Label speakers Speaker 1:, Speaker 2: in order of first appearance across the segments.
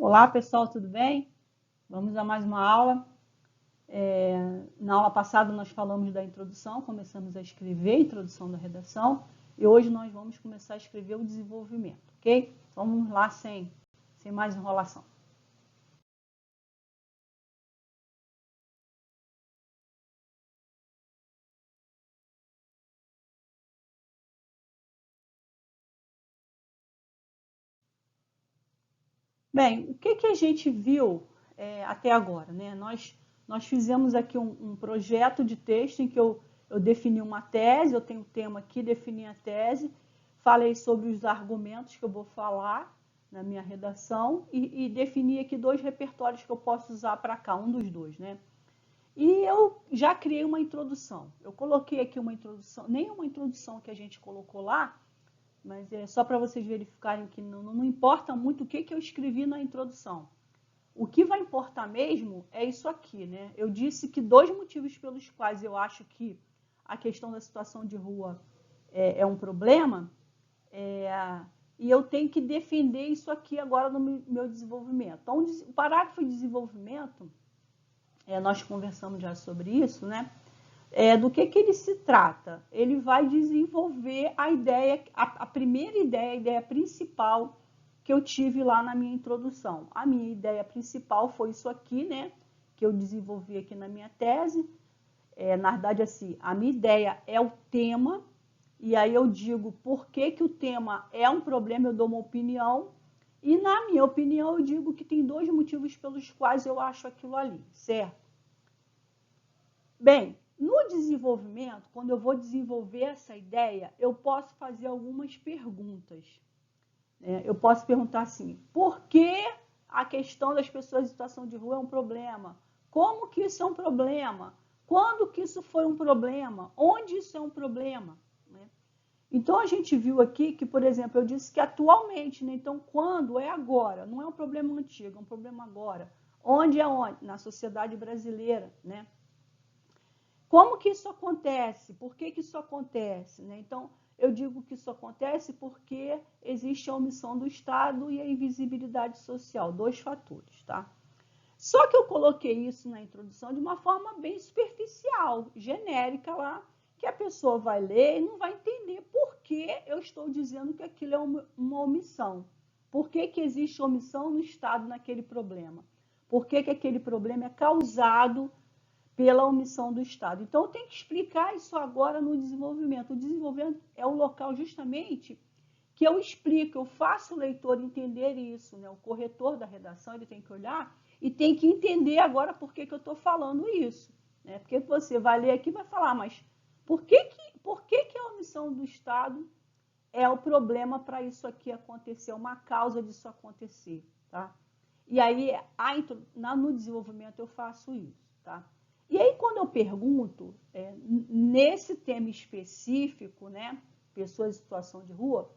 Speaker 1: Olá, pessoal, tudo bem? Vamos a mais uma aula. Na aula passada nós falamos da introdução, começamos a escrever a introdução da redação e hoje nós vamos começar a escrever o desenvolvimento, ok? Vamos lá sem mais enrolação. Bem, o que a gente viu até agora, né? Nós fizemos aqui um projeto de texto em que eu defini uma tese, eu tenho o tema aqui, defini a tese, falei sobre os argumentos que eu vou falar na minha redação e defini aqui dois repertórios que eu posso usar para cá, um dos dois, né? E eu já criei uma introdução. Eu coloquei aqui uma introdução, nem uma introdução que a gente colocou lá, mas é só para vocês verificarem que não importa muito o que eu escrevi na introdução. O que vai importar mesmo é isso aqui, né? Eu disse que dois motivos pelos quais eu acho que a questão da situação de rua é um problema, e eu tenho que defender isso aqui agora no meu desenvolvimento. Então, o parágrafo de desenvolvimento, nós conversamos já sobre isso, né? Do que ele se trata? Ele vai desenvolver a ideia, a primeira ideia, a ideia principal que eu tive lá na minha introdução. A minha ideia principal foi isso aqui, né? Que eu desenvolvi aqui na minha tese. Na verdade, assim, a minha ideia é o tema, e aí eu digo por que o tema é um problema, eu dou uma opinião, e na minha opinião eu digo que tem dois motivos pelos quais eu acho aquilo ali, certo? Bem, no desenvolvimento, quando eu vou desenvolver essa ideia, eu posso fazer algumas perguntas. Eu posso perguntar assim, por que a questão das pessoas em situação de rua é um problema? Como que isso é um problema? Quando que isso foi um problema? Onde isso é um problema? Então, a gente viu aqui que, por exemplo, eu disse que atualmente, né? Então, quando é agora, não é um problema antigo, é um problema agora. Onde é onde? Na sociedade brasileira, né? Como que isso acontece? Por que isso acontece? Né? Então, eu digo que isso acontece porque existe a omissão do Estado e a invisibilidade social, dois fatores, tá? Só que eu coloquei isso na introdução de uma forma bem superficial, genérica lá, que a pessoa vai ler e não vai entender por que eu estou dizendo que aquilo é uma omissão. Por que existe omissão no Estado naquele problema? Por que aquele problema é causado pela omissão do Estado. Então, eu tenho que explicar isso agora no desenvolvimento. O desenvolvimento é o local justamente que eu explico, eu faço o leitor entender isso, né? O corretor da redação ele tem que olhar e tem que entender agora por que eu estou falando isso. Né? Porque você vai ler aqui e vai falar, mas por que a omissão do Estado é o problema para isso aqui acontecer, uma causa disso acontecer, tá? E aí, no desenvolvimento eu faço isso, tá? E aí, quando eu pergunto, nesse tema específico, né, pessoas em situação de rua,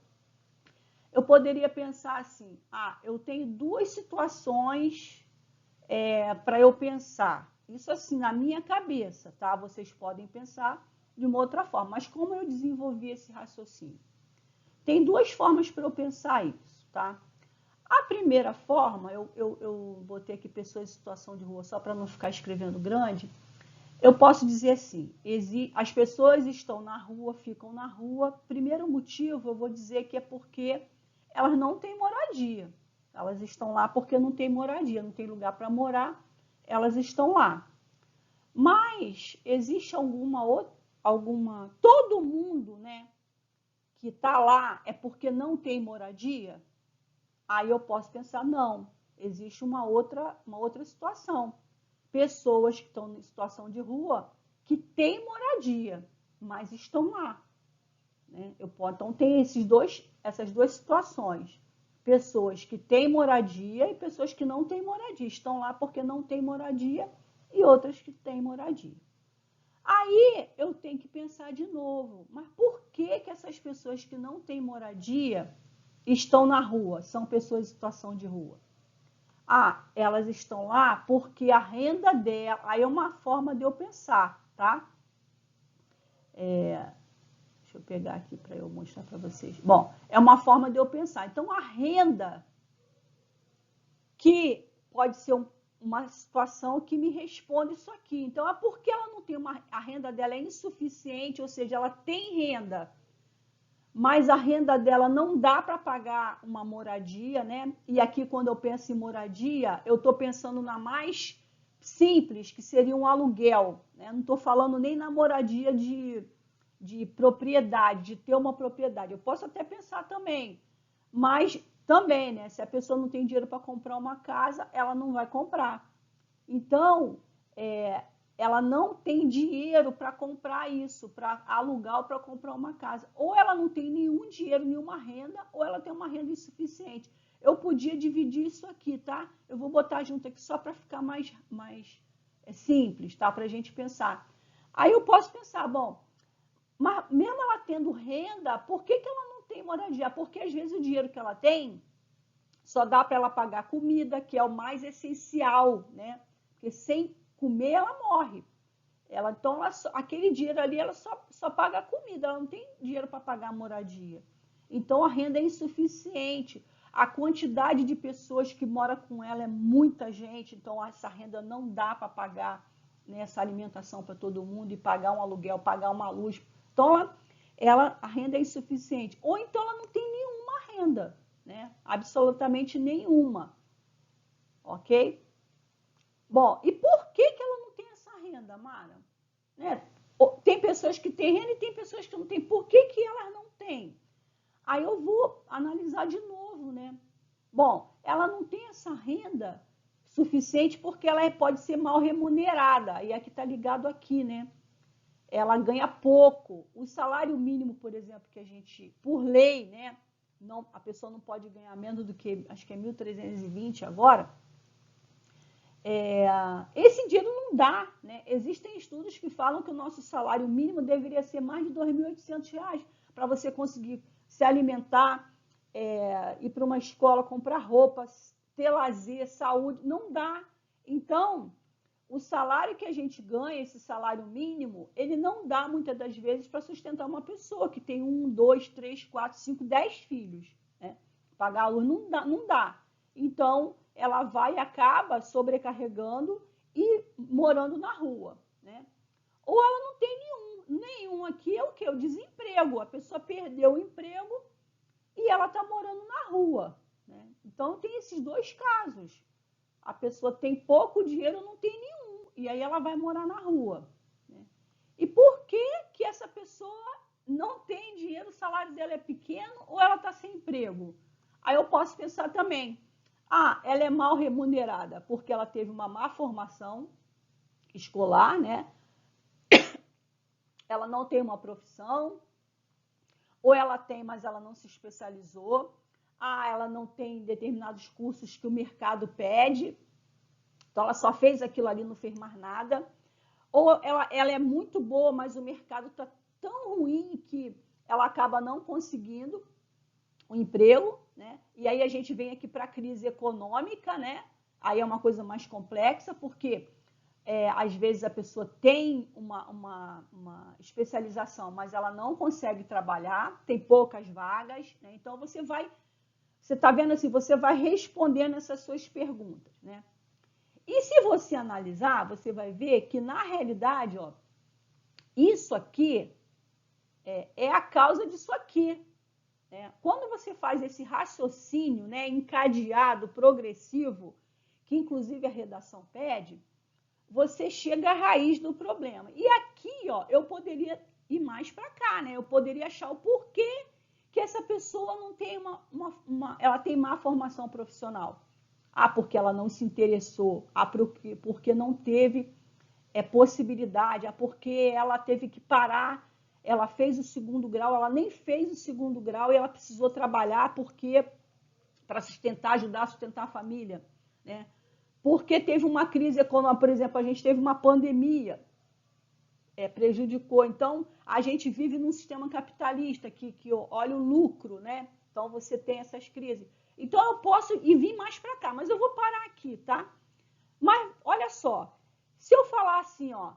Speaker 1: eu poderia pensar assim, eu tenho duas situações para eu pensar. Isso assim, na minha cabeça, tá? Vocês podem pensar de uma outra forma, mas como eu desenvolvi esse raciocínio? Tem duas formas para eu pensar isso, tá? A primeira forma, eu botei aqui pessoas em situação de rua só para não ficar escrevendo grande, eu posso dizer assim, as pessoas estão na rua, ficam na rua. Primeiro motivo, eu vou dizer que é porque elas não têm moradia. Elas estão lá porque não têm moradia, não tem lugar para morar, elas estão lá. Mas existe todo mundo, né, que está lá é porque não tem moradia? Aí eu posso pensar, não, existe uma outra situação. Pessoas que estão em situação de rua que têm moradia, mas estão lá. Né? Então, tem essas duas situações. Pessoas que têm moradia e pessoas que não têm moradia. Estão lá porque não têm moradia e outras que têm moradia. Aí eu tenho que pensar de novo, mas por que essas pessoas que não têm moradia estão na rua, são pessoas em situação de rua? Elas estão lá porque a renda dela... Aí é uma forma de eu pensar, tá? Deixa eu pegar aqui para eu mostrar para vocês. Bom, é uma forma de eu pensar. Então, a renda que que pode ser uma situação que me responde isso aqui. Então, é porque ela não tem a renda dela é insuficiente, ou seja, ela tem renda, mas a renda dela não dá para pagar uma moradia, né? E aqui, quando eu penso em moradia, eu estou pensando na mais simples, que seria um aluguel, né? Não estou falando nem na moradia de propriedade, de ter uma propriedade. Eu posso até pensar também, mas também, né? Se a pessoa não tem dinheiro para comprar uma casa, ela não vai comprar. Então, ela não tem dinheiro para comprar isso, para alugar ou para comprar uma casa. Ou ela não tem nenhum dinheiro, nenhuma renda, ou ela tem uma renda insuficiente. Eu podia dividir isso aqui, tá? Eu vou botar junto aqui só para ficar mais simples, tá? Para a gente pensar. Aí eu posso pensar, bom, mas mesmo ela tendo renda, por que ela não tem moradia? Porque às vezes o dinheiro que ela tem só dá para ela pagar comida, que é o mais essencial, né? Porque sem comer ela morre. Então, aquele dinheiro ali, ela só paga a comida, ela não tem dinheiro para pagar a moradia. Então, a renda é insuficiente. A quantidade de pessoas que mora com ela é muita gente, então essa renda não dá para pagar, né, essa alimentação para todo mundo e pagar um aluguel, pagar uma luz. Então, a renda é insuficiente. Ou então ela não tem nenhuma renda, né? Absolutamente nenhuma. Ok? Bom, e por que ela não tem essa renda, Mara? Né? Tem pessoas que têm renda e tem pessoas que não têm. Por que elas não têm? Aí eu vou analisar de novo, né? Bom, ela não tem essa renda suficiente porque ela pode ser mal remunerada. E aqui está ligado aqui, né? Ela ganha pouco. O salário mínimo, por exemplo, que a gente, por lei, né? Não, a pessoa não pode ganhar menos do que, acho que é 1.320 agora. Esse dinheiro não dá, né? Existem estudos que falam que o nosso salário mínimo deveria ser mais de R$ 2.800 para você conseguir se alimentar, ir para uma escola, comprar roupas, ter lazer, saúde. Não dá. Então, o salário que a gente ganha, esse salário mínimo, ele não dá muitas das vezes para sustentar uma pessoa que tem 1, 2, 3, 4, 5, 10 filhos, né? Pagar a luz não dá. Então, ela vai e acaba sobrecarregando e morando na rua, né? Ou ela não tem nenhum aqui é o quê? O desemprego. A pessoa perdeu o emprego e ela está morando na rua, né? Então, tem esses dois casos. A pessoa tem pouco dinheiro, não tem nenhum, e aí ela vai morar na rua, né? E por que essa pessoa não tem dinheiro, o salário dela é pequeno ou ela está sem emprego? Aí eu posso pensar também, ela é mal remunerada porque ela teve uma má formação escolar, né? Ela não tem uma profissão, ou ela tem, mas ela não se especializou. Ela não tem determinados cursos que o mercado pede, então ela só fez aquilo ali, não fez mais nada. Ou ela é muito boa, mas o mercado está tão ruim que ela acaba não conseguindo um emprego, né? E aí a gente vem aqui para a crise econômica, né? Aí é uma coisa mais complexa, porque às vezes a pessoa tem uma especialização, mas ela não consegue trabalhar, tem poucas vagas, né? Então você está vendo assim, você vai respondendo essas suas perguntas, né? E se você analisar, você vai ver que na realidade, ó, isso aqui é a causa disso aqui. Quando você faz esse raciocínio, né, encadeado, progressivo, que inclusive a redação pede, você chega à raiz do problema. E aqui, ó, eu poderia ir mais para cá, né? Eu poderia achar o porquê que essa pessoa não tem ela tem má formação profissional. Porque ela não se interessou. Porque não teve possibilidade. Porque ela teve que parar. Ela fez o segundo grau, ela nem fez o segundo grau e ela precisou trabalhar para ajudar a sustentar a família, né? Porque teve uma crise econômica, por exemplo, a gente teve uma pandemia, prejudicou. Então, a gente vive num sistema capitalista que olha o lucro, né? Então, você tem essas crises. Então, eu posso ir vir mais para cá, mas eu vou parar aqui, tá? Mas, olha só, se eu falar assim, ó,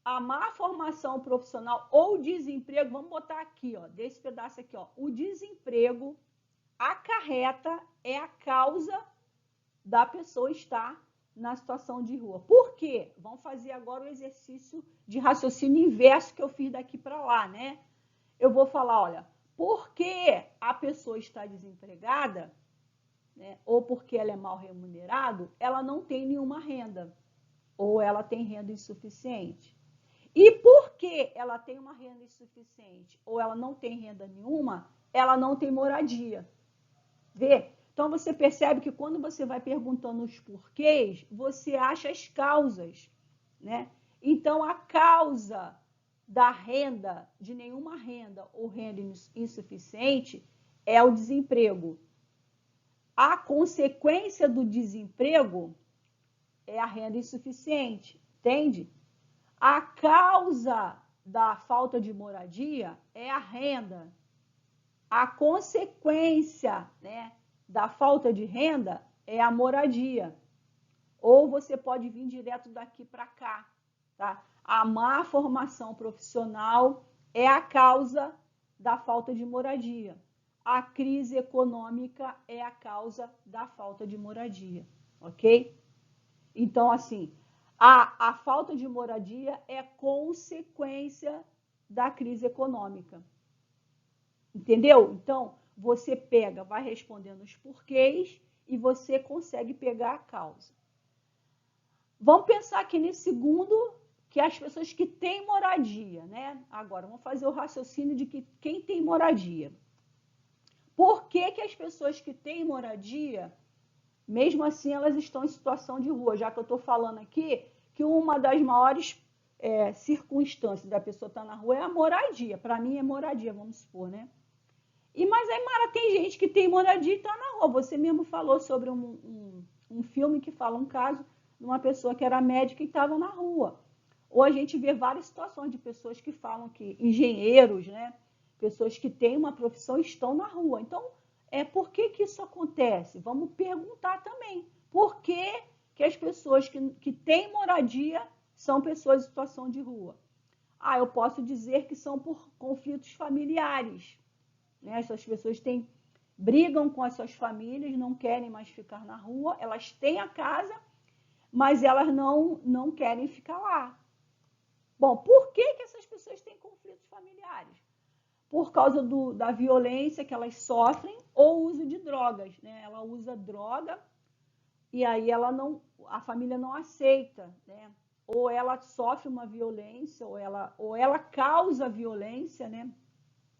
Speaker 1: a má formação profissional ou desemprego, vamos botar aqui, ó, desse pedaço aqui, ó, o desemprego acarreta, é a causa da pessoa estar na situação de rua. Por quê? Vamos fazer agora o exercício de raciocínio inverso que eu fiz daqui para lá, né? Eu vou falar, olha, porque a pessoa está desempregada, né, ou porque ela é mal remunerada, ela não tem nenhuma renda, ou ela tem renda insuficiente. E porque ela tem uma renda insuficiente, ou ela não tem renda nenhuma, ela não tem moradia. Vê? Então, você percebe que quando você vai perguntando os porquês, você acha as causas, né? Então, a causa da renda, de nenhuma renda ou renda insuficiente, é o desemprego. A consequência do desemprego é a renda insuficiente, entende? A causa da falta de moradia é a renda. A consequência, né, da falta de renda é a moradia. Ou você pode vir direto daqui para cá, tá? A má formação profissional é a causa da falta de moradia. A crise econômica é a causa da falta de moradia, ok? Então, assim, a falta de moradia é consequência da crise econômica. Entendeu? Então, você pega, vai respondendo os porquês e você consegue pegar a causa. Vamos pensar aqui nesse segundo, que as pessoas que têm moradia, né? Agora, vamos fazer o raciocínio de que quem tem moradia. Por que que as pessoas que têm moradia, mesmo assim, elas estão em situação de rua? Já que eu estou falando aqui que uma das maiores circunstâncias da pessoa estar na rua é a moradia. Para mim é moradia, vamos supor, né? Mas aí, Mara, tem gente que tem moradia e está na rua. Você mesmo falou sobre um filme que fala um caso de uma pessoa que era médica e estava na rua. Ou a gente vê várias situações de pessoas que falam que engenheiros, né? Pessoas que têm uma profissão estão na rua. Então, por que que isso acontece? Vamos perguntar também. Por que que as pessoas que têm moradia são pessoas em situação de rua? Eu posso dizer que são por conflitos familiares. Né? Essas pessoas brigam com as suas famílias, não querem mais ficar na rua, elas têm a casa, mas elas não querem ficar lá. Bom, por que que essas pessoas têm conflitos familiares? Por causa da violência que elas sofrem ou uso de drogas, né? Ela usa droga e aí a família não aceita, né? Ou ela sofre uma violência, ou ela causa violência, né?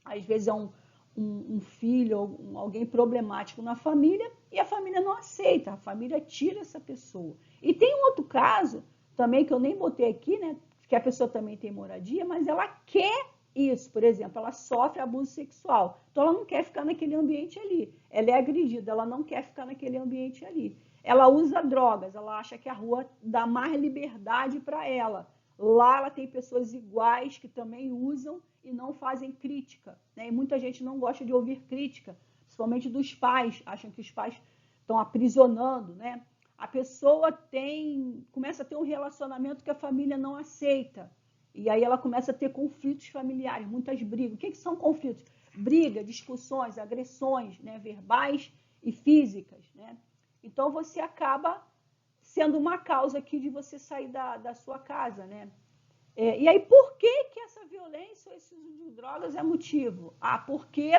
Speaker 1: Às vezes é um filho ou alguém problemático na família e a família não aceita, a família tira essa pessoa. E tem um outro caso também que eu nem botei aqui, né? Que a pessoa também tem moradia, mas ela quer isso, por exemplo, ela sofre abuso sexual, então ela não quer ficar naquele ambiente ali, ela é agredida, ela não quer ficar naquele ambiente ali. Ela usa drogas, ela acha que a rua dá mais liberdade para ela. Lá ela tem pessoas iguais que também usam e não fazem crítica, né? E muita gente não gosta de ouvir crítica, principalmente dos pais, acham que os pais estão aprisionando, né? A pessoa começa a ter um relacionamento que a família não aceita. E aí ela começa a ter conflitos familiares, muitas brigas. O que são conflitos? Briga, discussões, agressões, né? Verbais e físicas, né? Então você acaba sendo uma causa aqui de você sair da sua casa, né? E aí, por que que essa violência, esse uso de drogas é motivo? Porque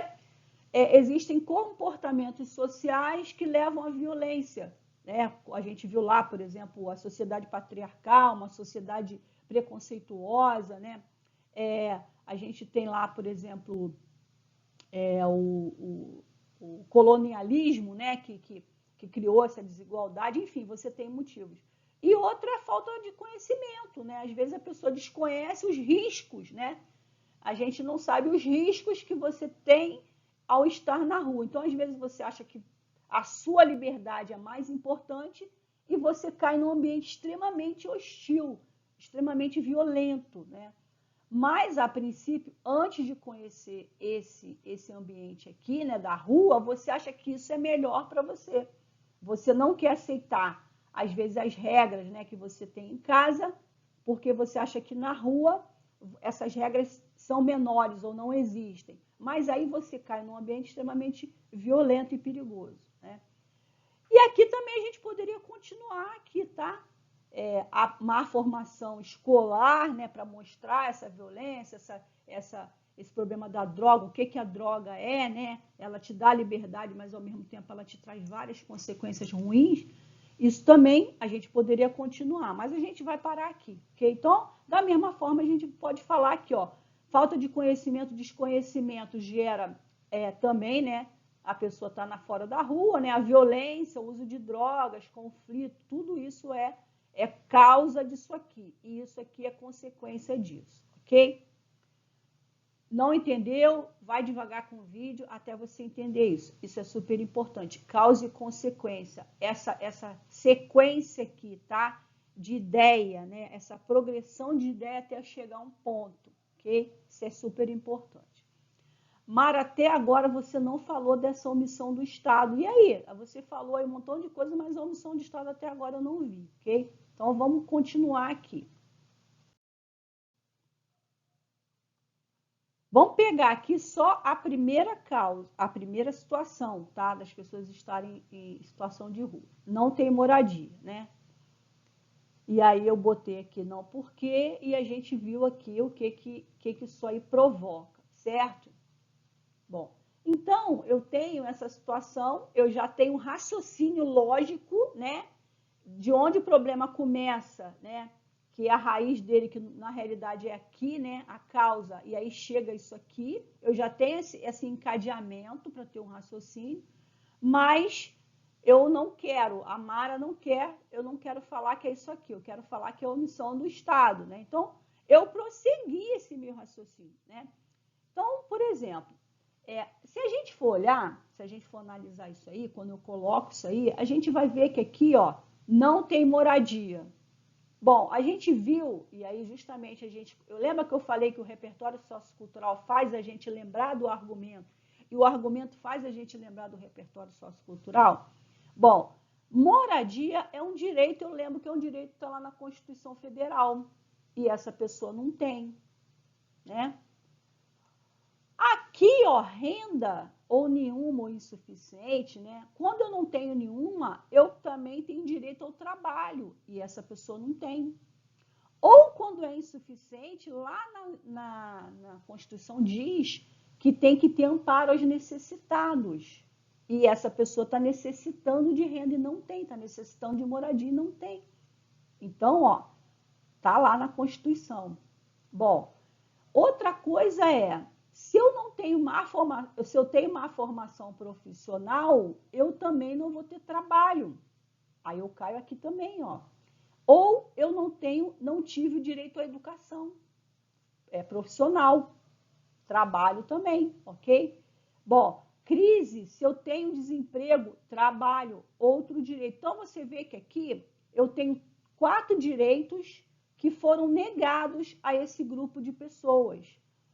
Speaker 1: existem comportamentos sociais que levam à violência, né? A gente viu lá, por exemplo, a sociedade patriarcal, uma sociedade preconceituosa, né? A gente tem lá, por exemplo, o colonialismo, né? Que criou essa desigualdade. Enfim, você tem motivos. E outra é a falta de conhecimento, né? Às vezes a pessoa desconhece os riscos, né? A gente não sabe os riscos que você tem ao estar na rua. Então, às vezes você acha que a sua liberdade é mais importante e você cai num ambiente extremamente hostil, extremamente violento, né? Mas, a princípio, antes de conhecer esse ambiente aqui, né, da rua, você acha que isso é melhor para você. Você não quer aceitar, às vezes, as regras, né, que você tem em casa, porque você acha que na rua essas regras são menores ou não existem. Mas aí você cai num ambiente extremamente violento e perigoso, né? E aqui também a gente poderia continuar aqui, tá? A má formação escolar, né, para mostrar essa violência, esse problema da droga, o que a droga é, né? Ela te dá liberdade, mas ao mesmo tempo ela te traz várias consequências ruins. Isso também a gente poderia continuar, mas a gente vai parar aqui, ok? Então, da mesma forma, a gente pode falar aqui, ó, falta de conhecimento, desconhecimento gera também, né? A pessoa está fora da rua, né? A violência, o uso de drogas, conflito, tudo isso é causa disso aqui. E isso aqui é consequência disso, ok? Não entendeu? Vai devagar com o vídeo até você entender isso. Isso é super importante. Causa e consequência. Essa sequência aqui, tá? De ideia, né? Essa progressão de ideia até chegar a um ponto, ok? Isso é super importante. Mara, até agora você não falou dessa omissão do Estado. E aí? Você falou aí um montão de coisa, mas a omissão do Estado até agora eu não vi, ok? Então, vamos continuar aqui. Vamos pegar aqui só a primeira causa, a primeira situação, tá? Das pessoas estarem em situação de rua. Não tem moradia, né? E aí eu botei aqui não porque e a gente viu aqui o que isso aí provoca, certo? Bom, então eu tenho essa situação, eu já tenho um raciocínio lógico, né? De onde o problema começa, né? Que é a raiz dele, que na realidade é aqui, né? A causa, e aí chega isso aqui. Eu já tenho esse encadeamento para ter um raciocínio, mas eu não quero, a Mara não quer, eu não quero falar que é isso aqui, eu quero falar que é a omissão do Estado, né? Então, eu prossegui esse meu raciocínio, né? Então, por exemplo, se a gente for olhar, se a gente for analisar isso aí, quando eu coloco isso aí, a gente vai ver que aqui, ó, não tem moradia. Bom, a gente viu, e aí justamente eu lembro que eu falei que o repertório sociocultural faz a gente lembrar do argumento, e o argumento faz a gente lembrar do repertório sociocultural? Bom, moradia é um direito, eu lembro que é um direito que está lá na Constituição Federal, e essa pessoa não tem, né? Aqui, ó, renda ou nenhuma ou insuficiente, né? Quando eu não tenho nenhuma, eu também tenho direito ao trabalho e essa pessoa não tem. Ou quando é insuficiente, lá na Constituição diz que tem que ter amparo aos necessitados. E essa pessoa está necessitando de renda e não tem, está necessitando de moradia e não tem. Então, ó, tá lá na Constituição. Bom, outra coisa é, se eu tenho má formação profissional, eu também não vou ter trabalho. Aí eu caio aqui também, ó. Ou eu não tive direito à educação profissional, trabalho também, ok? Bom, crise, se eu tenho desemprego, trabalho, outro direito. Então você vê que aqui eu tenho 4 direitos que foram negados a esse grupo de pessoas.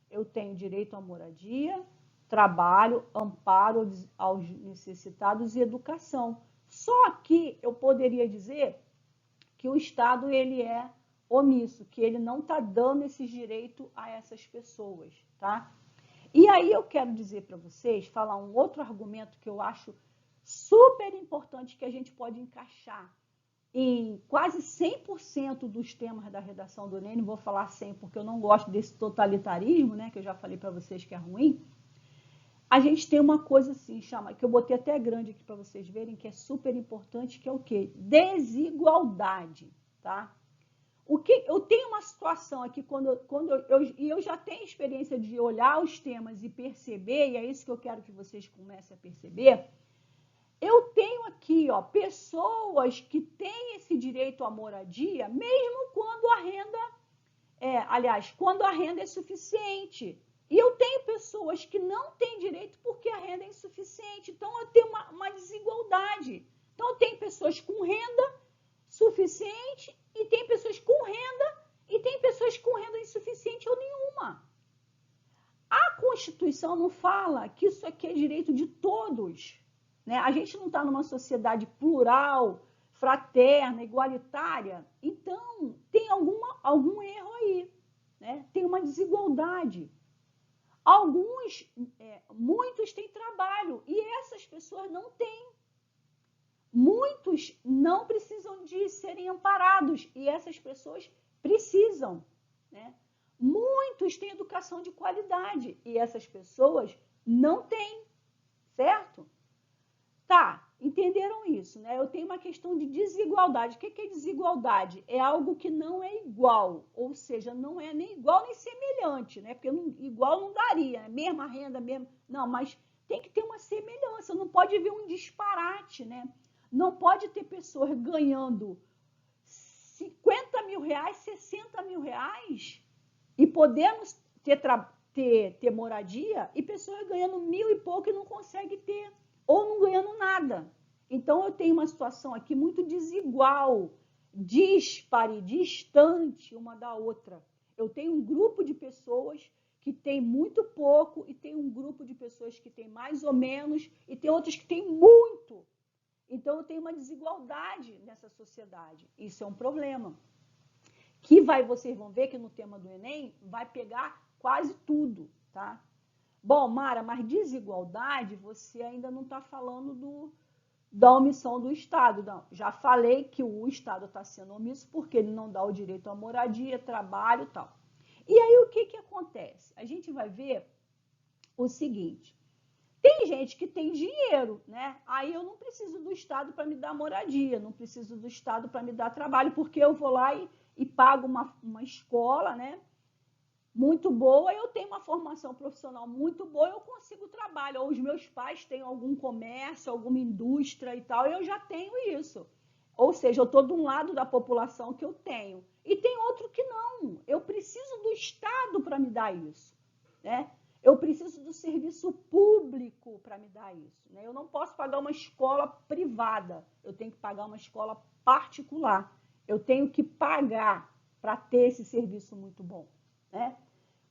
Speaker 1: Eu tenho direito à moradia, trabalho, amparo aos necessitados e educação. Só que eu poderia dizer que o Estado ele é omisso, que ele não está dando esse direito a essas pessoas, tá? E aí eu quero dizer para vocês, falar um outro argumento que eu acho super importante que a gente pode encaixar em quase 100% dos temas da redação do Enem, não vou falar 100% porque eu não gosto desse totalitarismo, né, que eu já falei para vocês que é ruim. A gente tem uma coisa assim, que eu botei até grande aqui para vocês verem, que é super importante, que é o quê? Desigualdade, tá? Eu tenho uma situação aqui, e eu já tenho experiência de olhar os temas e perceber, e é isso que eu quero que vocês comecem a perceber. Eu tenho aqui, ó, pessoas que têm esse direito à moradia, mesmo quando a renda quando a renda é suficiente. E eu tenho pessoas que não têm direito porque a renda é insuficiente. Então, eu tenho uma desigualdade. Então, eu tenho pessoas com renda suficiente e tem pessoas com renda e tem pessoas com renda insuficiente ou nenhuma. A Constituição não fala que isso aqui é direito de todos, né? A gente não está numa sociedade plural, fraterna, igualitária. Então, tem algum erro aí, né? Tem uma desigualdade. Muitos têm trabalho e essas pessoas não têm. Muitos não precisam de serem amparados, e essas pessoas precisam, né? Muitos têm educação de qualidade, e essas pessoas não têm, certo? Tá, entenderam isso, né? Eu tenho uma questão de desigualdade. O que é desigualdade? É algo que não é igual, ou seja, não é nem igual nem semelhante, né? Porque igual não daria, né? Mesma renda, mesmo. Não, mas tem que ter uma semelhança, não pode haver um disparate, né? Não pode ter pessoas ganhando 50 mil reais, 60 mil reais e podemos ter moradia e pessoas ganhando 1.000 e pouco e não conseguem ter, ou não ganhando nada. Então, eu tenho uma situação aqui muito desigual, dispare, distante uma da outra. Eu tenho um grupo de pessoas que tem muito pouco e tem um grupo de pessoas que tem mais ou menos e tem outras que tem muito. Então, eu tenho uma desigualdade nessa sociedade. Isso é um problema. Que vocês vão ver que no tema do Enem vai pegar quase tudo, tá? Bom, Mara, mas desigualdade, você ainda não está falando da omissão do Estado. Não. Já falei que o Estado está sendo omisso porque ele não dá o direito à moradia, trabalho e tal. E aí, o que acontece? A gente vai ver o seguinte. Tem gente que tem dinheiro, né? Aí eu não preciso do Estado para me dar moradia, não preciso do Estado para me dar trabalho, porque eu vou lá e pago uma escola, né? Muito boa, eu tenho uma formação profissional muito boa, eu consigo trabalho. Ou os meus pais têm algum comércio, alguma indústria e tal, eu já tenho isso. Ou seja, eu estou de um lado da população que eu tenho. E tem outro que não. Eu preciso do Estado para me dar isso, né? Eu preciso do serviço público para me dar isso, né? Eu não posso pagar uma escola privada, eu tenho que pagar uma escola particular. Eu tenho que pagar para ter esse serviço muito bom, né?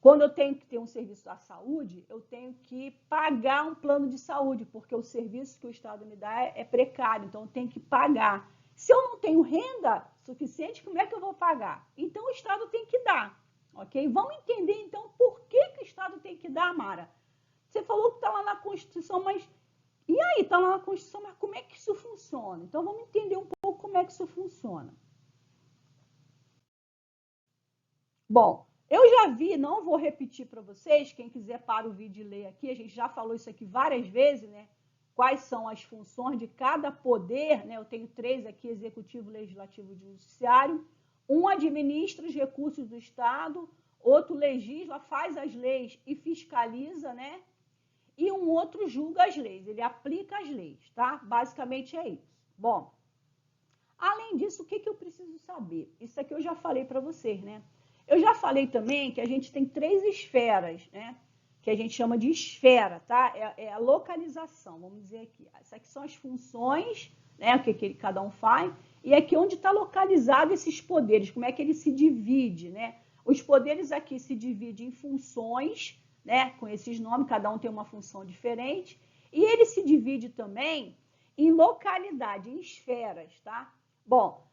Speaker 1: Quando eu tenho que ter um serviço da saúde, eu tenho que pagar um plano de saúde, porque o serviço que o Estado me dá é precário, então eu tenho que pagar. Se eu não tenho renda suficiente, como é que eu vou pagar? Então o Estado tem que dar, ok? Vamos entender então por que o Estado tem que dar, Mara? Você falou que está lá na Constituição, mas e aí? Está lá na Constituição, mas como é que isso funciona? Então vamos entender um pouco como é que isso funciona. Bom, eu já vi, não vou repetir para vocês, quem quiser para o vídeo e ler aqui, a gente já falou isso aqui várias vezes, né? Quais são as funções de cada poder, né? Eu tenho 3 aqui, executivo, legislativo e judiciário. Um administra os recursos do Estado, outro legisla, faz as leis e fiscaliza, né? E um outro julga as leis, ele aplica as leis, tá? Basicamente é isso. Bom, além disso, o que eu preciso saber? Isso aqui eu já falei para vocês, né? Eu já falei também que a gente tem 3 esferas, né? Que a gente chama de esfera, tá? É a localização, vamos dizer aqui. Essas aqui são as funções, né? O que cada um faz. E aqui onde está localizado esses poderes, como é que ele se divide, né? Os poderes aqui se dividem em funções, né? Com esses nomes, cada um tem uma função diferente. E ele se divide também em localidade, em esferas, tá? Bom,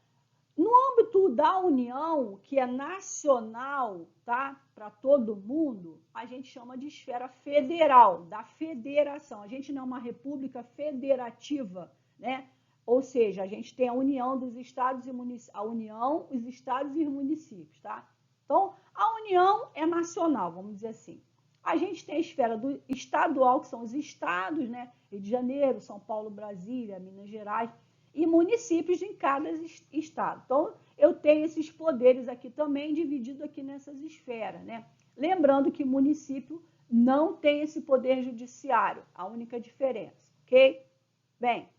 Speaker 1: no âmbito da União, que é nacional, tá? Para todo mundo, a gente chama de esfera federal, da federação. A gente não é uma república federativa, né? Ou seja, a gente tem a união dos estados e municípios, a União, os estados e os municípios, tá? Então, a União é nacional, vamos dizer assim. A gente tem a esfera do estadual, que são os estados, né? Rio de Janeiro, São Paulo, Brasília, Minas Gerais, e municípios em cada estado. Então, eu tenho esses poderes aqui também, dividido aqui nessas esferas, né? Lembrando que município não tem esse poder judiciário, a única diferença, ok? Bem,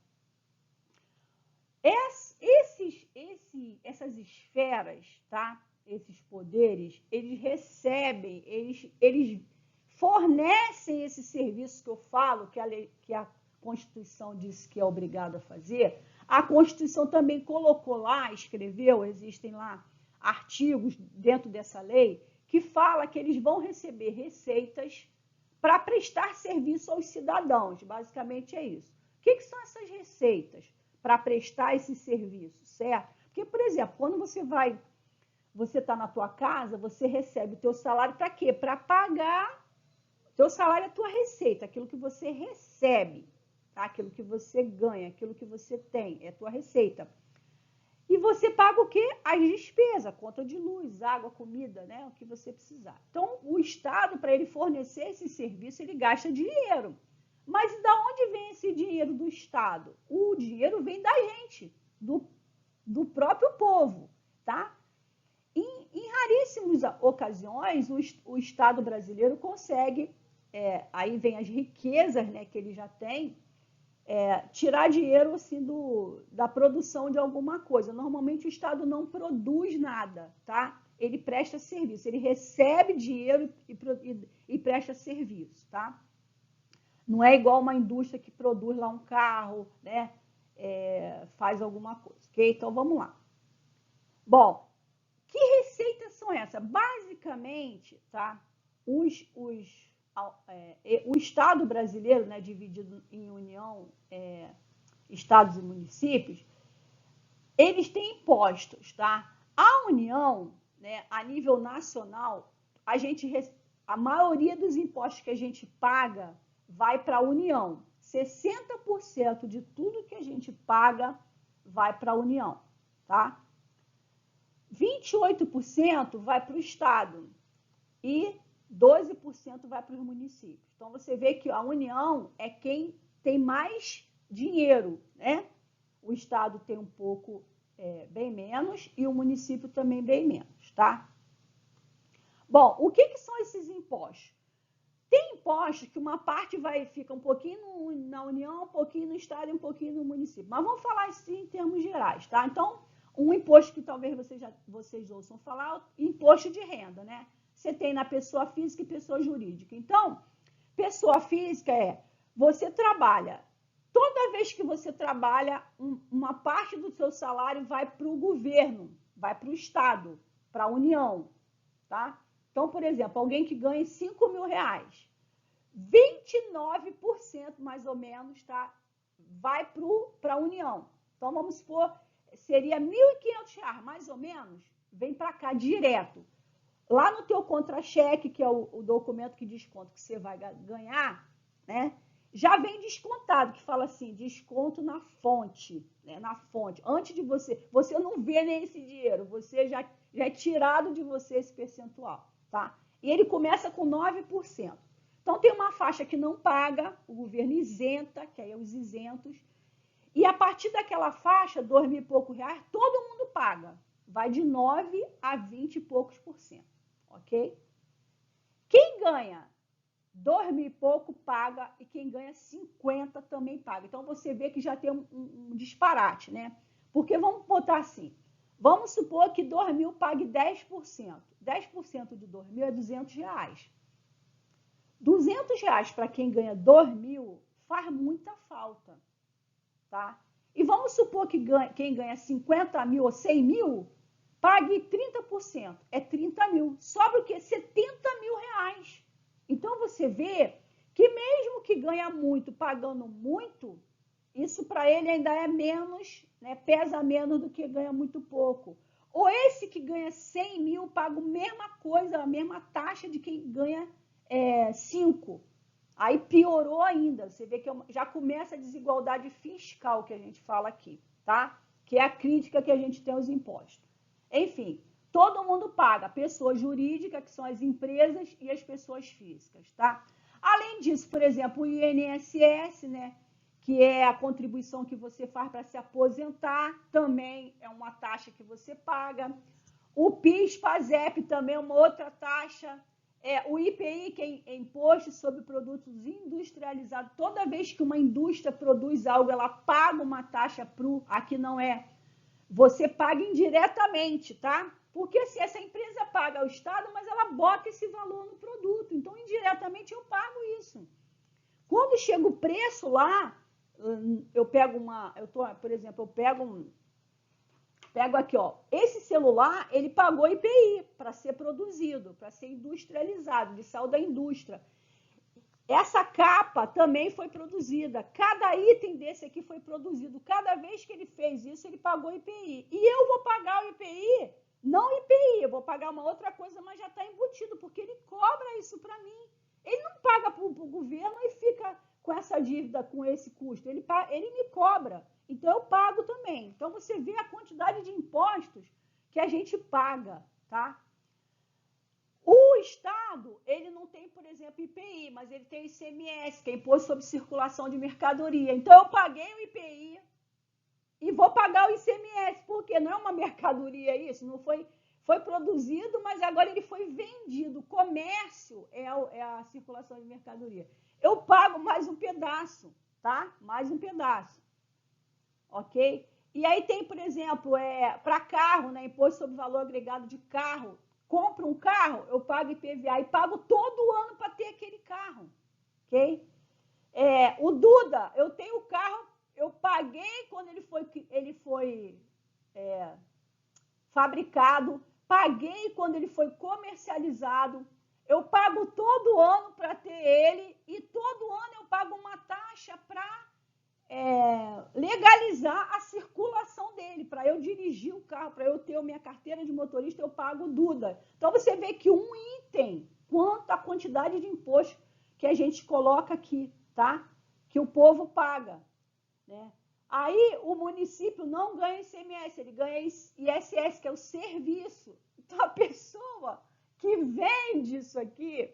Speaker 1: essas esferas, tá? Esses poderes, eles recebem, eles fornecem esse serviço que eu falo, que a Constituição disse que é obrigado a fazer. A Constituição também colocou lá, escreveu, existem lá artigos dentro dessa lei, que fala que eles vão receber receitas para prestar serviço aos cidadãos. Basicamente é isso. O que são essas receitas para prestar esse serviço, certo? Porque, por exemplo, quando você está na tua casa, você recebe o teu salário para quê? Para pagar. Teu salário é a tua receita, aquilo que você recebe, tá? Aquilo que você ganha, aquilo que você tem, é a tua receita. E você paga o quê? As despesas, conta de luz, água, comida, né? O que você precisar. Então, o Estado, para ele fornecer esse serviço, ele gasta dinheiro. Mas da onde vem esse dinheiro do Estado? O dinheiro vem da gente, do próprio povo, tá? Em raríssimas ocasiões, o Estado brasileiro consegue, aí vem as riquezas, né, que ele já tem, tirar dinheiro assim, da produção de alguma coisa. Normalmente o Estado não produz nada, tá? Ele presta serviço, ele recebe dinheiro e presta serviço, tá? Não é igual uma indústria que produz lá um carro, né? Faz alguma coisa, ok? Então vamos lá. Bom, que receitas são essas? Basicamente, tá? O Estado brasileiro, né, dividido em União, estados e municípios, eles têm impostos, tá? A União, né, a nível nacional, a maioria dos impostos que a gente paga vai para a União. 60% de tudo que a gente paga vai para a União, tá? 28% vai para o Estado e 12% vai para os municípios. Então, você vê que a União é quem tem mais dinheiro, né? O Estado tem um pouco, bem menos, e o município também bem menos, tá? Bom, o que são esses impostos? Tem impostos que uma parte fica um pouquinho na União, um pouquinho no Estado e um pouquinho no município. Mas vamos falar assim em termos gerais, tá? Então, um imposto que talvez vocês ouçam falar, imposto de renda, né? Você tem na pessoa física e pessoa jurídica. Então, pessoa física você trabalha. Toda vez que você trabalha, uma parte do seu salário vai para o governo, vai para o Estado, para a União, tá? Então, por exemplo, alguém que ganha 5 mil reais, 29% mais ou menos, tá? Vai para a União. Então, vamos supor, seria R$ 1.500, mais ou menos, vem para cá direto. Lá no teu contra-cheque, que é o documento que desconta que você vai ganhar, né? Já vem descontado, que fala assim, desconto na fonte, né? Na fonte. Antes de você não vê nem esse dinheiro, você já é tirado de você esse percentual, tá? E ele começa com 9%. Então, tem uma faixa que não paga, o governo isenta, que aí é os isentos, e a partir daquela faixa, 2.000 e poucos reais, todo mundo paga. Vai de 9 a 20 e poucos por cento, ok? Quem ganha 2.000 e pouco paga e quem ganha 50 também paga. Então, você vê que já tem um disparate, né? Porque vamos botar assim, vamos supor que 2.000 pague 10%. 10% de 2.000 é 200 reais. 200 reais para quem ganha 2.000 faz muita falta, tá? E vamos supor que quem ganha 50 mil ou 100 mil pague 30%, é 30 mil. Sobra o quê? 70 mil reais. Então, você vê que mesmo que ganha muito, pagando muito, isso para ele ainda é menos, né? Pesa menos do que ganha muito pouco. Ou esse que ganha 100 mil paga a mesma coisa, a mesma taxa de quem ganha 5. Aí piorou ainda. Você vê que já começa a desigualdade fiscal que a gente fala aqui, tá? Que é a crítica que a gente tem aos impostos. Enfim, todo mundo paga, a pessoa jurídica, que são as empresas, e as pessoas físicas, tá? Além disso, por exemplo, o INSS, né? Que é a contribuição que você faz para se aposentar, também é uma taxa que você paga. O PIS, PASEP também é uma outra taxa. O IPI, que é imposto sobre produtos industrializados. Toda vez que uma indústria produz algo, ela paga uma taxa aqui não é. Você paga indiretamente, tá? Porque assim, essa empresa paga ao Estado, mas ela bota esse valor no produto. Então, indiretamente, eu pago isso. Quando chega o preço lá, eu pego por exemplo, pego aqui, ó, esse celular, ele pagou IPI para ser produzido, para ser industrializado, de sal da indústria. Essa capa também foi produzida. Cada item desse aqui foi produzido. Cada vez que ele fez isso, ele pagou IPI. E eu vou pagar o IPI, não IPI, eu vou pagar uma outra coisa, mas já está embutido, porque ele cobra isso para mim. Ele não paga para o governo e fica com essa dívida, com esse custo. Ele me cobra. Então, eu pago também. Então, você vê a quantidade de impostos que a gente paga, tá? O Estado, ele não tem, por exemplo, IPI, mas ele tem ICMS, que é Imposto sobre Circulação de Mercadoria. Então, eu paguei o IPI e vou pagar o ICMS, porque não é uma mercadoria isso, não foi produzido, mas agora ele foi vendido. O comércio é a circulação de mercadoria. Eu pago mais um pedaço, tá? Mais um pedaço, ok? E aí tem, por exemplo, para carro, né? Imposto sobre Valor Agregado de carro. Compro um carro, eu pago IPVA e pago todo ano para ter aquele carro, ok? O Duda, eu tenho o carro, eu paguei quando ele foi fabricado, paguei quando ele foi comercializado, eu pago todo ano para ter ele e todo ano eu pago uma taxa para legalizar a circulação dele, para eu dirigir o carro, para eu ter a minha carteira de motorista, eu pago o Duda. Então, você vê que um item, quanto a quantidade de imposto que a gente coloca aqui, tá? Que o povo paga, né? Aí, o município não ganha ICMS, ele ganha ISS, que é o serviço. Então, a pessoa que vende isso aqui,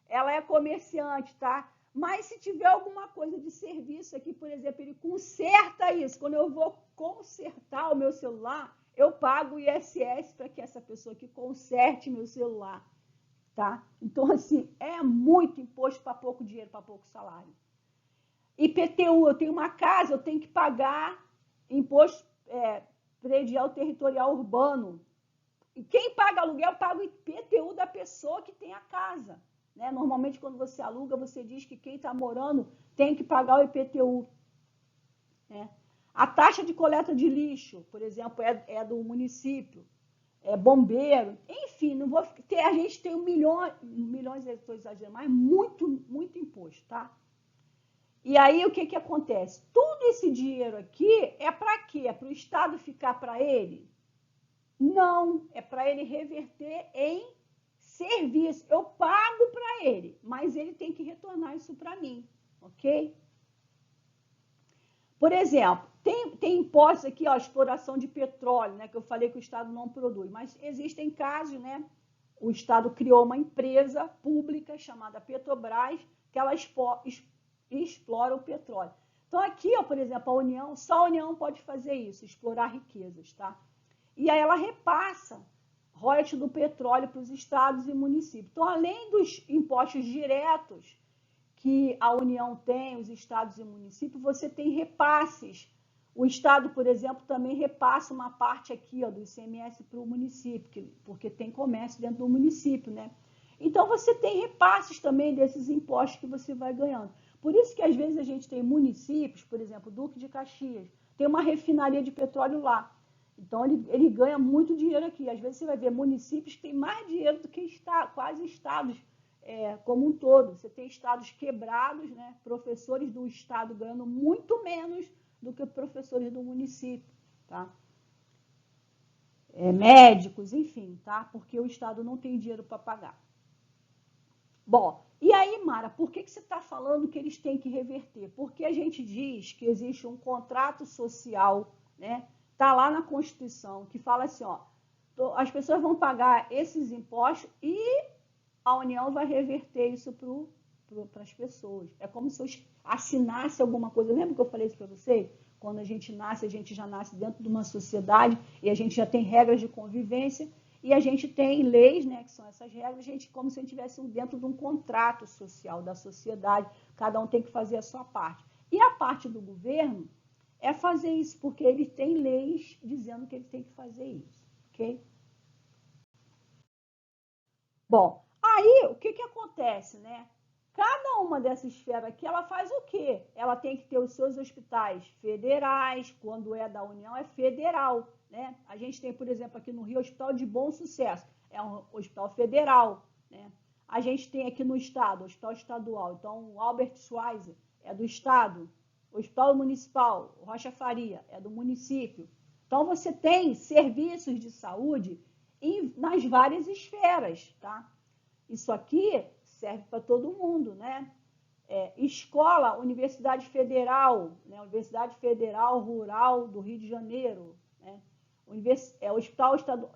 Speaker 1: ela é comerciante, tá? Mas se tiver alguma coisa de serviço aqui, por exemplo, ele conserta isso. Quando eu vou consertar o meu celular, eu pago o ISS para que essa pessoa aqui conserte meu celular, tá? Então, assim, é muito imposto para pouco dinheiro, para pouco salário. IPTU, eu tenho uma casa, eu tenho que pagar imposto predial territorial urbano. E quem paga aluguel, paga o IPTU da pessoa que tem a casa. Né? Normalmente, quando você aluga, você diz que quem está morando tem que pagar o IPTU. Né? A taxa de coleta de lixo, por exemplo, é do município, é bombeiro, enfim, não vou ter, a gente tem milhões, estou exagerando, mas muito, muito imposto, tá? E aí, o que acontece? Tudo esse dinheiro aqui é para quê? É para o Estado ficar para ele? Não, é para ele reverter em serviço. Eu pago para ele, mas ele tem que retornar isso para mim, ok? Por exemplo, tem impostos aqui, ó, exploração de petróleo, né, que eu falei que o Estado não produz, mas existem casos, né? O Estado criou uma empresa pública chamada Petrobras, que ela explora o petróleo. Então, aqui, ó, por exemplo, só a União pode fazer isso, explorar riquezas, tá? E aí ela repassa royalties do petróleo para os estados e municípios. Então, além dos impostos diretos que a União tem, os estados e municípios, você tem repasses. O estado, por exemplo, também repassa uma parte aqui, ó, do ICMS para o município, porque tem comércio dentro do município, né? Então, você tem repasses também desses impostos que você vai ganhando. Por isso que, às vezes, a gente tem municípios, por exemplo, Duque de Caxias, tem uma refinaria de petróleo lá. Então, ele ganha muito dinheiro aqui. Às vezes, você vai ver municípios que têm mais dinheiro do que quase estados como um todo. Você tem estados quebrados, né? Professores do estado ganhando muito menos do que professores do município, tá? Médicos, enfim, tá? Porque o estado não tem dinheiro para pagar. Bom, e aí, Mara, por que você está falando que eles têm que reverter? Porque a gente diz que existe um contrato social, né? Está lá na Constituição, que fala assim, ó, as pessoas vão pagar esses impostos e a União vai reverter isso para as pessoas. É como se eu assinasse alguma coisa. Lembra que eu falei isso para você? Quando a gente nasce, a gente já nasce dentro de uma sociedade e a gente já tem regras de convivência e a gente tem leis, né, que são essas regras, como se a gente estivesse dentro de um contrato social da sociedade, cada um tem que fazer a sua parte. E a parte do governo é fazer isso, porque ele tem leis dizendo que ele tem que fazer isso, ok? Bom, aí o que acontece, né? Cada uma dessas esferas aqui, ela faz o quê? Ela tem que ter os seus hospitais federais, quando é da União, é federal, né? A gente tem, por exemplo, aqui no Rio, o Hospital de Bom Sucesso, é um hospital federal, né? A gente tem aqui no estado, hospital estadual, então o Albert Schweitzer é do estado, o Hospital Municipal, Rocha Faria, é do município. Então, você tem serviços de saúde nas várias esferas, tá? Isso aqui serve para todo mundo, né? escola, Universidade Federal, né? Universidade Federal Rural do Rio de Janeiro, né?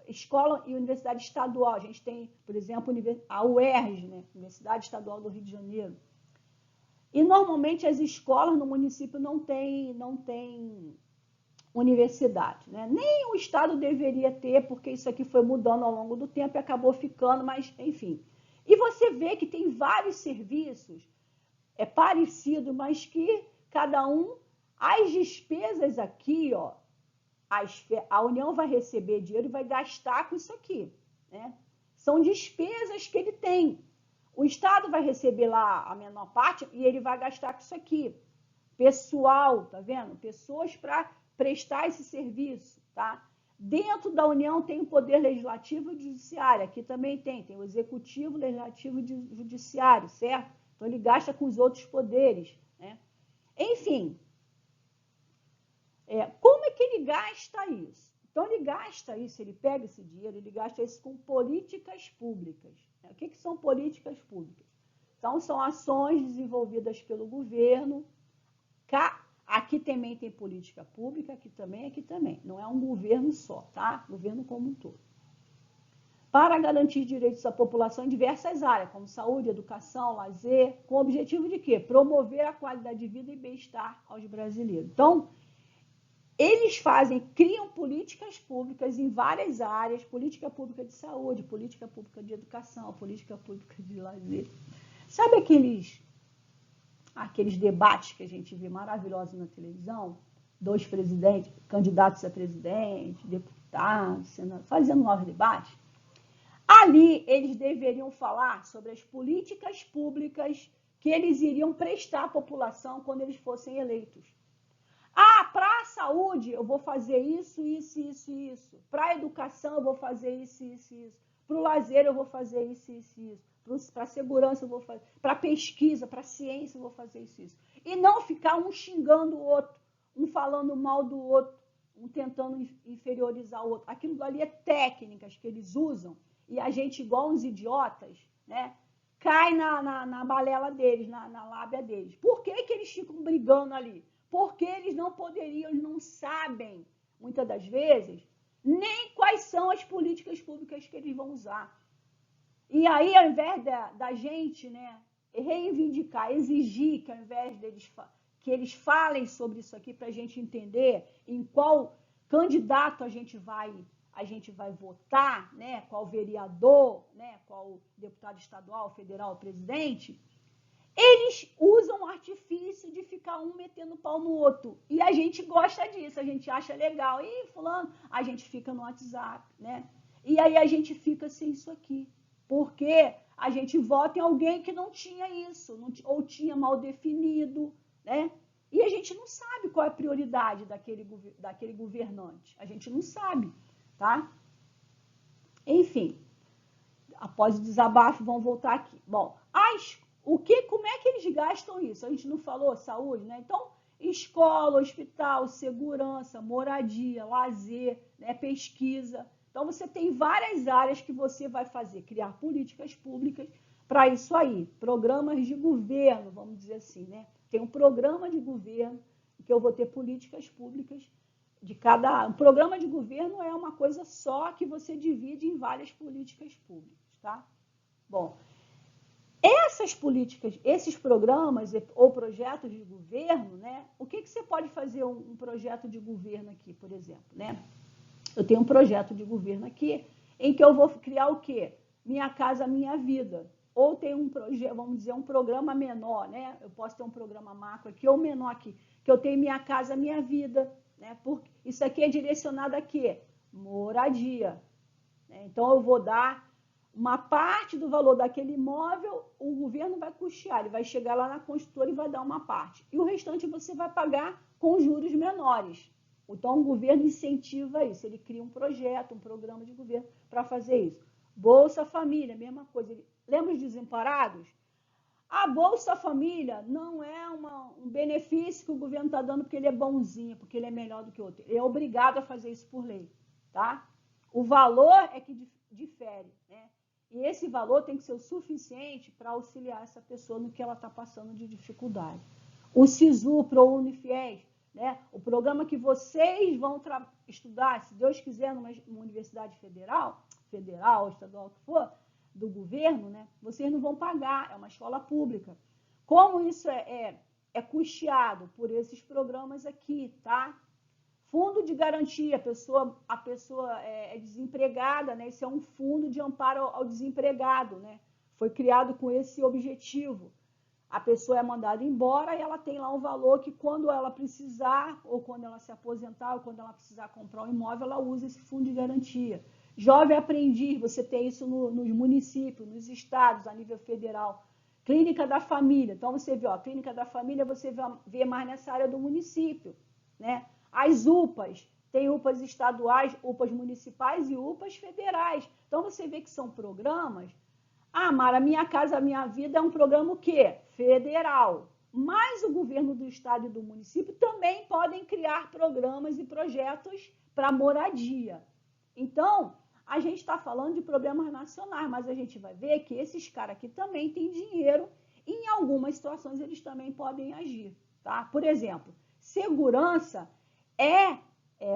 Speaker 1: Escola e Universidade Estadual. A gente tem, por exemplo, a UERJ, né? Universidade Estadual do Rio de Janeiro. E normalmente as escolas no município não tem universidade, né? Nem o Estado deveria ter, porque isso aqui foi mudando ao longo do tempo e acabou ficando, mas enfim. E você vê que tem vários serviços parecidos, mas que cada um, as despesas aqui, ó, a União vai receber dinheiro e vai gastar com isso aqui, né? São despesas que ele tem. O Estado vai receber lá a menor parte e ele vai gastar com isso aqui. Pessoal, tá vendo? Pessoas para prestar esse serviço, tá? Dentro da União tem o poder legislativo e judiciário. Aqui também tem o executivo, legislativo e judiciário, certo? Então ele gasta com os outros poderes, né? Enfim, como é que ele gasta isso? Então ele gasta isso, ele pega esse dinheiro, ele gasta isso com políticas públicas. O que são políticas públicas? Então são ações desenvolvidas pelo governo. Aqui também tem política pública, aqui também. Não é um governo só, tá? Governo como um todo. Para garantir direitos da população em diversas áreas, como saúde, educação, lazer, com o objetivo de quê? Promover a qualidade de vida e bem-estar aos brasileiros. Então, eles criam políticas públicas em várias áreas, política pública de saúde, política pública de educação, política pública de lazer. Sabe aqueles debates que a gente vê maravilhosos na televisão? Dois presidentes, candidatos a presidente, deputados, senadores, fazendo novos debates? Ali, eles deveriam falar sobre as políticas públicas que eles iriam prestar à população quando eles fossem eleitos. Para a saúde, eu vou fazer isso, isso, isso, isso. Para a educação, eu vou fazer isso, isso, isso. Para o lazer, eu vou fazer isso, isso, isso. Para a segurança, eu vou fazer. Para a pesquisa, para a ciência, eu vou fazer isso, isso. E não ficar um xingando o outro, um falando mal do outro, um tentando inferiorizar o outro. Aquilo ali é técnicas que eles usam e a gente, igual uns idiotas, né, cai na balela deles, na lábia deles. Por que eles ficam brigando ali? Porque eles não poderiam, eles não sabem, muitas das vezes, nem quais são as políticas públicas que eles vão usar. E aí, ao invés da gente, né, reivindicar, exigir que ao invés que eles falem sobre isso aqui para a gente entender em qual candidato a gente vai votar, né, qual vereador, né, qual deputado estadual, federal, presidente, eles usam o artifício de ficar um metendo pau no outro. E a gente gosta disso, a gente acha legal. E fulano, a gente fica no WhatsApp, né? E aí a gente fica sem isso aqui. Porque a gente vota em alguém que não tinha isso, ou tinha mal definido, né? E a gente não sabe qual é a prioridade daquele governante. A gente não sabe, tá? Enfim, após o desabafo, vamos voltar aqui. Bom, como é que eles gastam isso? A gente não falou saúde, né? Então, escola, hospital, segurança, moradia, lazer, né? Pesquisa. Então, você tem várias áreas que você vai fazer, criar políticas públicas para isso aí. Programas de governo, vamos dizer assim, né? Tem um programa de governo que eu vou ter políticas públicas de cada... Um programa de governo é uma coisa só que você divide em várias políticas públicas, tá? Bom, essas políticas, esses programas ou projetos de governo, né? O que você pode fazer um projeto de governo aqui, por exemplo, né? Eu tenho um projeto de governo aqui em que eu vou criar o quê? Minha Casa Minha Vida. Ou tem um projeto, vamos dizer, um programa menor, né? Eu posso ter um programa macro aqui ou menor aqui, que eu tenho Minha Casa Minha Vida, né? Porque isso aqui é direcionado a quê? Moradia. Né? Então, eu vou dar uma parte do valor daquele imóvel, o governo vai custear, ele vai chegar lá na construtora e vai dar uma parte. E o restante você vai pagar com juros menores. Então, o governo incentiva isso, ele cria um projeto, um programa de governo para fazer isso. Bolsa Família, mesma coisa. Lembra os desamparados? A Bolsa Família não é um benefício que o governo está dando porque ele é bonzinho, porque ele é melhor do que o outro. Ele é obrigado a fazer isso por lei, tá? O valor é que difere, né? E esse valor tem que ser o suficiente para auxiliar essa pessoa no que ela está passando de dificuldade. O SISU, ProUniFies, né? O programa que vocês vão estudar, se Deus quiser, numa universidade federal, estadual, o que for, do governo, né? Vocês não vão pagar, é uma escola pública. Como isso é custeado por esses programas aqui, tá? Fundo de garantia, a pessoa é desempregada, né? Esse é um fundo de amparo ao desempregado, né? Foi criado com esse objetivo. A pessoa é mandada embora e ela tem lá um valor que quando ela precisar, ou quando ela se aposentar, ou quando ela precisar comprar um imóvel, ela usa esse fundo de garantia. Jovem aprendiz, você tem isso nos municípios, nos estados, a nível federal. Clínica da família, então você vê, ó, clínica da família você vê mais nessa área do município, né? As UPAs, tem UPAs estaduais, UPAs municipais e UPAs federais. Então você vê que são programas. Ah, Mara, Minha Casa Minha Vida é um programa o quê? Federal. Mas o governo do estado e do município também podem criar programas e projetos para moradia. Então, a gente está falando de problemas nacionais, mas a gente vai ver que esses caras aqui também têm dinheiro e em algumas situações eles também podem agir, tá? Por exemplo, segurança é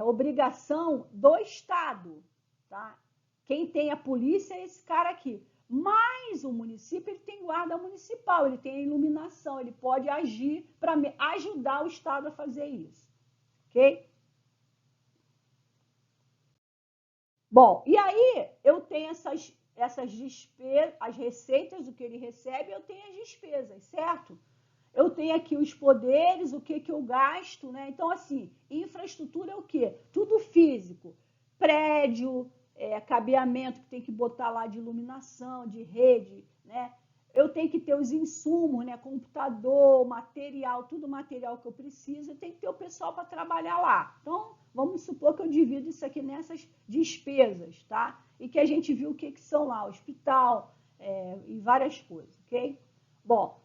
Speaker 1: obrigação do Estado, tá? Quem tem a polícia é esse cara aqui. Mas o município ele tem guarda municipal, ele tem a iluminação, ele pode agir para ajudar o Estado a fazer isso, ok? Bom, e aí eu tenho essas despesas, as receitas do que ele recebe, eu tenho as despesas, certo? Eu tenho aqui os poderes, o que eu gasto, né? Então, assim, infraestrutura é o quê? Tudo físico. Prédio, cabeamento que tem que botar lá de iluminação, de rede, né? Eu tenho que ter os insumos, né? Computador, material, tudo material que eu preciso, eu tenho que ter o pessoal para trabalhar lá. Então, vamos supor que eu divido isso aqui nessas despesas, tá? E que a gente viu o que são lá, hospital e várias coisas, ok? Bom,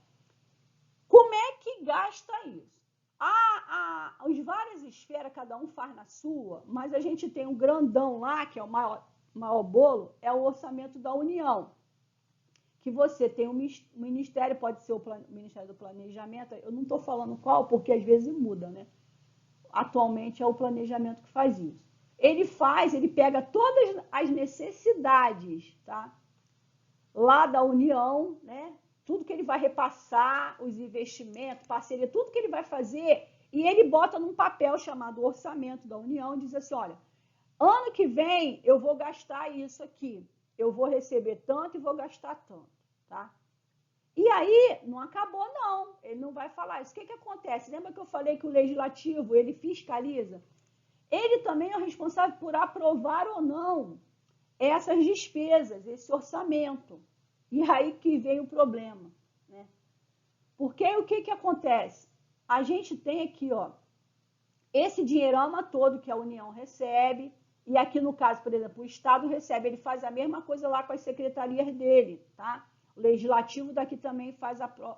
Speaker 1: como é que gasta isso? As várias esferas, cada um faz na sua, mas a gente tem um grandão lá, que é o maior bolo, é o orçamento da União. Que você tem um ministério, pode ser o Ministério do Planejamento, eu não estou falando qual, porque às vezes muda, né? Atualmente é o planejamento que faz isso. Ele pega todas as necessidades, tá? Lá da União, né? Tudo que ele vai repassar, os investimentos, parceria, tudo que ele vai fazer, e ele bota num papel chamado Orçamento da União e diz assim, olha, ano que vem eu vou gastar isso aqui, eu vou receber tanto e vou gastar tanto, tá? E aí, não acabou não, ele não vai falar isso. O que acontece? Lembra que eu falei que o Legislativo, ele fiscaliza? Ele também é o responsável por aprovar ou não essas despesas, esse orçamento. E aí que vem o problema, né? Porque o que acontece? A gente tem aqui, ó, esse dinheirama todo que a União recebe, e aqui no caso, por exemplo, o Estado recebe, ele faz a mesma coisa lá com as secretarias dele, tá? O Legislativo daqui também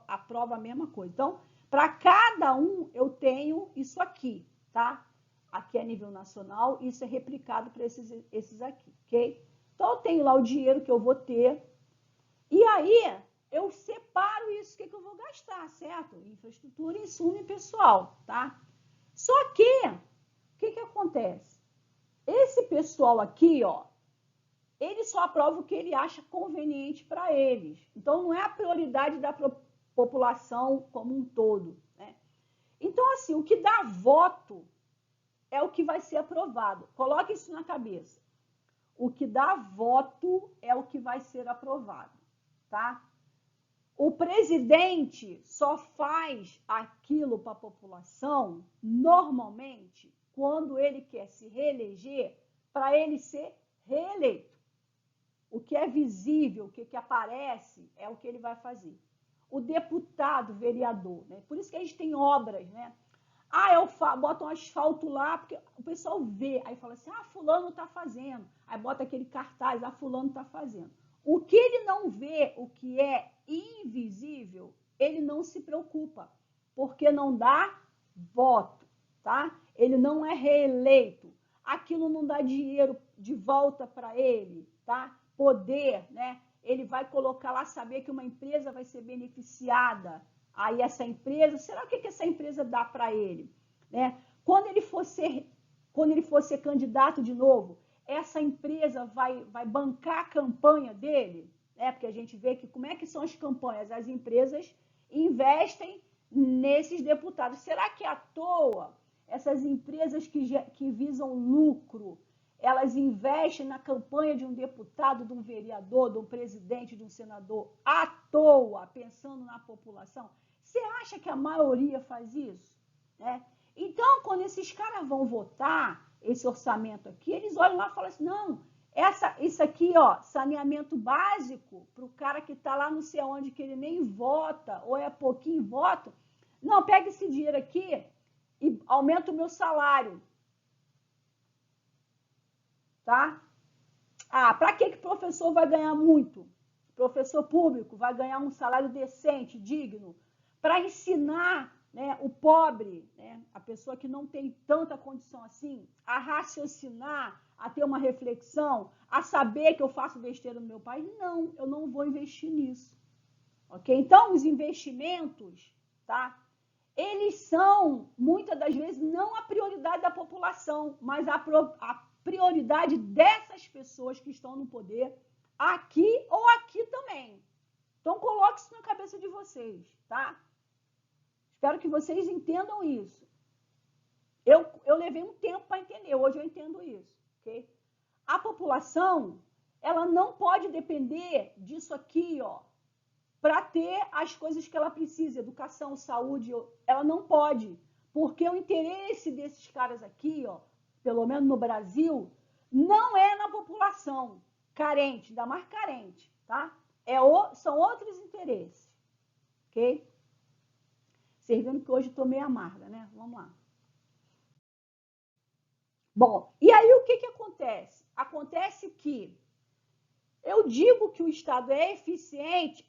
Speaker 1: aprova a mesma coisa. Então, para cada um, eu tenho isso aqui, tá? Aqui a nível nacional, isso é replicado para esses aqui, ok? Então, eu tenho lá o dinheiro que eu vou ter, e aí eu separo isso, o que eu vou gastar, certo? Infraestrutura, insumo e pessoal, tá? Só que, o que acontece? Esse pessoal aqui, ó, ele só aprova o que ele acha conveniente para eles. Então, não é a prioridade da população como um todo, né? Então, assim, o que dá voto é o que vai ser aprovado. Coloque isso na cabeça. O que dá voto é o que vai ser aprovado, tá? O presidente só faz aquilo para a população, normalmente, quando ele quer se reeleger, para ele ser reeleito. O que é visível, o que aparece, é o que ele vai fazer. O deputado, vereador, né? Por isso que a gente tem obras, né? Eu boto um asfalto lá, porque o pessoal vê, aí fala assim, fulano está fazendo. Aí bota aquele cartaz, fulano está fazendo. O que ele não vê, o que é invisível, ele não se preocupa, porque não dá voto, tá? Ele não é reeleito. Aquilo não dá dinheiro de volta para ele, tá? Poder, né? ele vai colocar lá, saber que uma empresa vai ser beneficiada. Aí essa empresa, será o que essa empresa dá para ele? Né? Quando ele for ser candidato de novo, essa empresa vai bancar a campanha dele? Porque a gente vê que como é que são as campanhas? As empresas investem nesses deputados. Será que à toa essas empresas que visam lucro, elas investem na campanha de um deputado, de um vereador, de um presidente, de um senador, à toa, pensando na população? Você acha que a maioria faz isso? Então, quando esses caras vão votar esse orçamento aqui, eles olham lá e falam assim, não, isso aqui, ó, saneamento básico, para o cara que está lá não sei onde, que ele nem vota, ou é pouquinho voto, não, pega esse dinheiro aqui e aumenta o meu salário. Tá? Para que o professor vai ganhar muito? O professor público vai ganhar um salário decente, digno, para ensinar, né, o pobre, né, a pessoa que não tem tanta condição assim, a raciocinar, a ter uma reflexão, a saber que eu faço besteira no meu país? Não, eu não vou investir nisso. Ok? Então, os investimentos, tá? Eles são, muitas das vezes, não a prioridade da população, mas a prioridade dessas pessoas que estão no poder, aqui ou aqui também. Então, coloque isso na cabeça de vocês, tá? Espero que vocês entendam isso. Eu levei um tempo para entender, hoje eu entendo isso, ok? A população, ela não pode depender disso aqui, ó, para ter as coisas que ela precisa, educação, saúde, ela não pode, porque o interesse desses caras aqui, ó, pelo menos no Brasil, não é na população carente, ainda mais carente, tá? São outros interesses, ok? Servindo que hoje estou meio amarga, né? Vamos lá. Bom, e aí o que acontece? Acontece que eu digo que o Estado é eficiente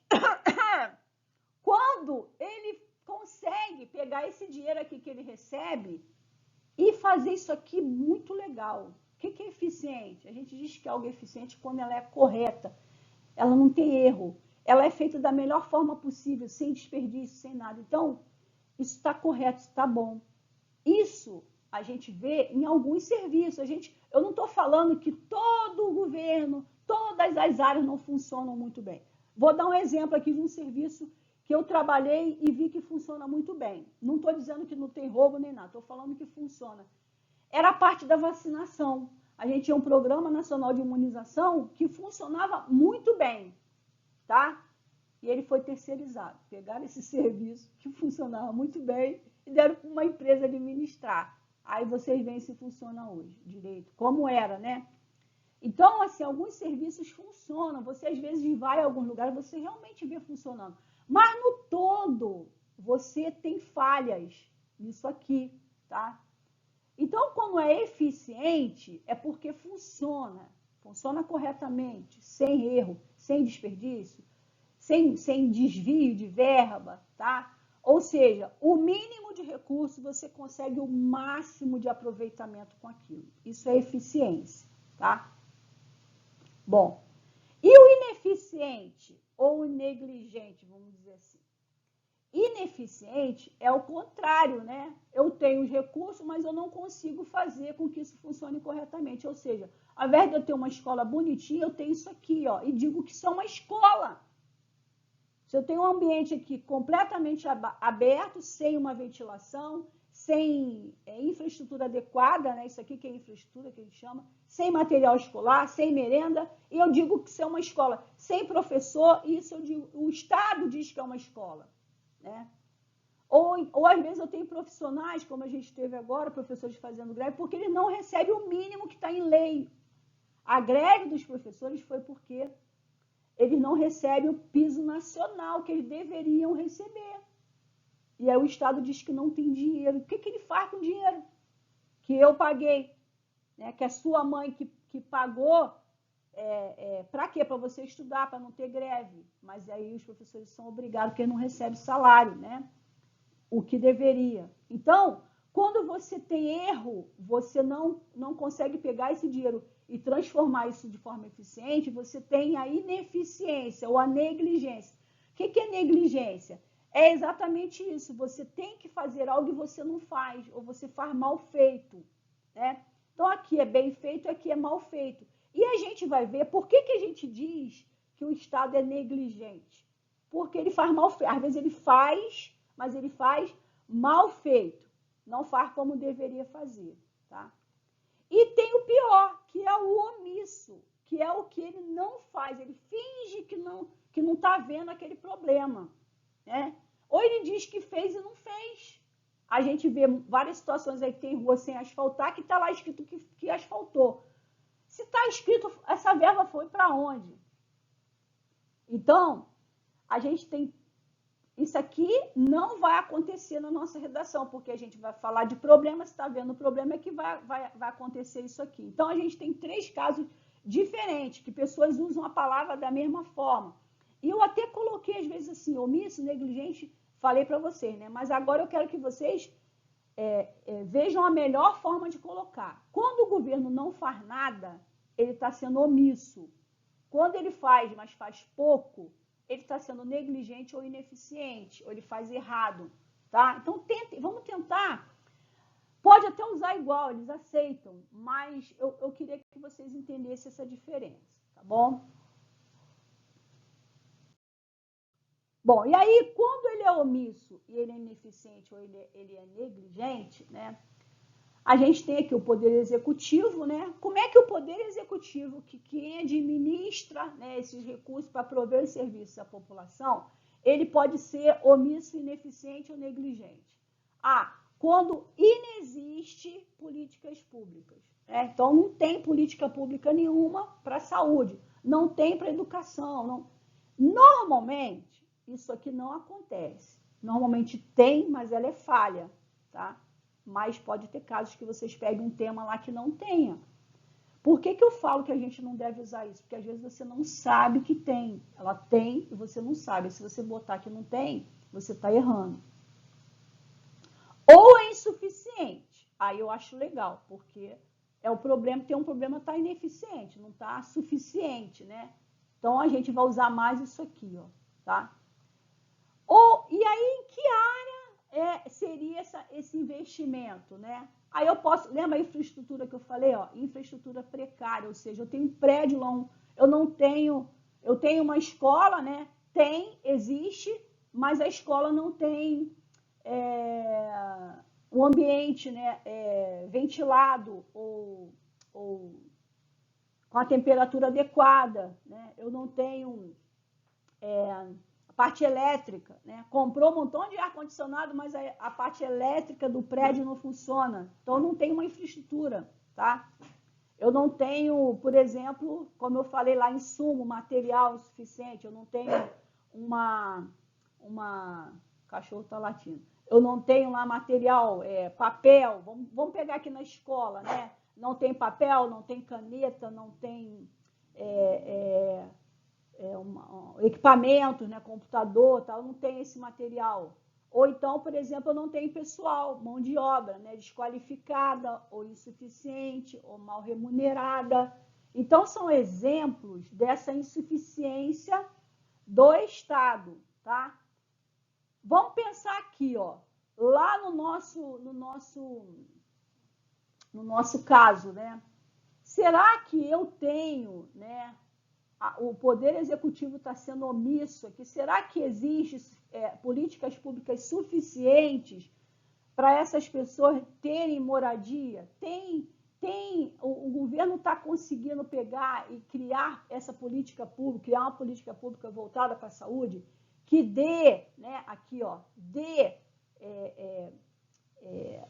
Speaker 1: quando ele consegue pegar esse dinheiro aqui que ele recebe e fazer isso aqui muito legal. O que é eficiente? A gente diz que algo é eficiente quando ela é correta, ela não tem erro, ela é feita da melhor forma possível, sem desperdício, sem nada. Então, isso está correto, isso está bom. Isso a gente vê em alguns serviços. Eu não estou falando que todo o governo, todas as áreas não funcionam muito bem. Vou dar um exemplo aqui de um serviço que eu trabalhei e vi que funciona muito bem. Não estou dizendo que não tem roubo nem nada, estou falando que funciona. Era a parte da vacinação. A gente tinha um programa nacional de imunização que funcionava muito bem, tá? E ele foi terceirizado. Pegaram esse serviço que funcionava muito bem e deram para uma empresa administrar. Aí vocês veem se funciona hoje direito, como era, né? Então, assim, alguns serviços funcionam. Você, às vezes, vai a algum lugar e você realmente vê funcionando. Mas, no todo, você tem falhas nisso aqui, tá? Então, quando é eficiente, é porque funciona corretamente, sem erro, sem desperdício, sem desvio de verba, tá? Ou seja, o mínimo de recurso você consegue o máximo de aproveitamento com aquilo. Isso é eficiência, tá? Bom, e o ineficiente ou o negligente, vamos dizer assim? Ineficiente é o contrário, né? Eu tenho os recursos, mas eu não consigo fazer com que isso funcione corretamente. Ou seja, ao invés de eu ter uma escola bonitinha, eu tenho isso aqui, ó, e digo que isso é uma escola. Se eu tenho um ambiente aqui completamente aberto, sem uma ventilação, sem infraestrutura adequada, né? Isso aqui que é infraestrutura que a gente chama, sem material escolar, sem merenda, e eu digo que isso é uma escola sem professor, e isso eu digo, o Estado diz que é uma escola, né? Ou às vezes eu tenho profissionais, como a gente teve agora, professores fazendo greve, porque eles não recebem o mínimo que está em lei. A greve dos professores foi porque eles não recebem o piso nacional que eles deveriam receber. E aí o Estado diz que não tem dinheiro. O que ele faz com o dinheiro que eu paguei? Né? Que a sua mãe que pagou, para quê? Para você estudar, para não ter greve. Mas aí os professores são obrigados, porque não recebem salário, né? O que deveria. Então, quando você tem erro, você não consegue pegar esse dinheiro e transformar isso de forma eficiente, você tem a ineficiência ou a negligência. O que é negligência? É exatamente isso, você tem que fazer algo e você não faz, ou você faz mal feito, né? Então, aqui é bem feito, aqui é mal feito. E a gente vai ver por que a gente diz que o Estado é negligente. Porque ele faz mal feito. Às vezes ele faz, mas ele faz mal feito. Não faz como deveria fazer, tá? E tem o pior, que é o omisso, que é o que ele não faz. Ele finge que não está vendo aquele problema, né? Ou ele diz que fez e não fez. A gente vê várias situações aí que tem rua sem asfaltar, que está lá escrito que asfaltou. Se está escrito, essa verba foi para onde? Então, a gente tem... Isso aqui não vai acontecer na nossa redação, porque a gente vai falar de problema, se está vendo o problema é que vai acontecer isso aqui. Então, a gente tem 3 casos diferentes, que pessoas usam a palavra da mesma forma. E eu até coloquei, às vezes, assim, omisso, negligente, falei para vocês, né? Mas agora eu quero que vocês vejam a melhor forma de colocar. Quando o governo não faz nada, ele está sendo omisso. Quando ele faz, mas faz pouco, ele está sendo negligente ou ineficiente, ou ele faz errado, tá? Então, vamos tentar. Pode até usar igual, eles aceitam, mas eu queria que vocês entendessem essa diferença, tá bom? Bom, e aí, quando ele é omisso e ele é ineficiente ou ele é negligente, né? A gente tem aqui o poder executivo, né? Como é que o poder executivo, que quem administra, né, esses recursos para prover os serviços à população, ele pode ser omisso, ineficiente ou negligente? Quando inexiste políticas públicas, né? Então, não tem política pública nenhuma para a saúde, não tem para a educação. Não... Normalmente, isso aqui não acontece. Normalmente tem, mas ela é falha, tá? Mas pode ter casos que vocês peguem um tema lá que não tenha. Por que eu falo que a gente não deve usar isso? Porque às vezes você não sabe que tem. Ela tem e você não sabe. Se você botar que não tem, você está errando. Ou é insuficiente. Aí eu acho legal, porque é o problema, tem um problema, está ineficiente, não está suficiente, né? Então a gente vai usar mais isso aqui, ó, tá? E aí, em que área seria esse investimento, né? Aí eu posso, lembra a infraestrutura que eu falei, ó, infraestrutura precária, ou seja, eu tenho um prédio lá, eu tenho uma escola, né? Existe, mas a escola não tem um ambiente, né, ventilado ou com a temperatura adequada, né? Eu não tenho parte elétrica, né? Comprou um montão de ar-condicionado, mas a parte elétrica do prédio não funciona. Então, não tem uma infraestrutura, tá? Eu não tenho, por exemplo, como eu falei lá, insumo, material suficiente. Eu não tenho uma... O cachorro está latindo. Eu não tenho lá material, papel. Vamos pegar aqui na escola, né? Não tem papel, não tem caneta, não tem... equipamentos, né, computador, tal, não tem esse material. Ou então, por exemplo, eu não tenho pessoal, mão de obra, né, desqualificada, ou insuficiente, ou mal remunerada. Então, são exemplos dessa insuficiência do Estado, tá? Vamos pensar aqui, ó, lá no nosso caso, né? Será que eu tenho, né? O poder executivo está sendo omisso aqui. Será que existem políticas públicas suficientes para essas pessoas terem moradia? O governo está conseguindo pegar e criar essa política pública, criar uma política pública voltada para a saúde, que dê, né, aqui, ó,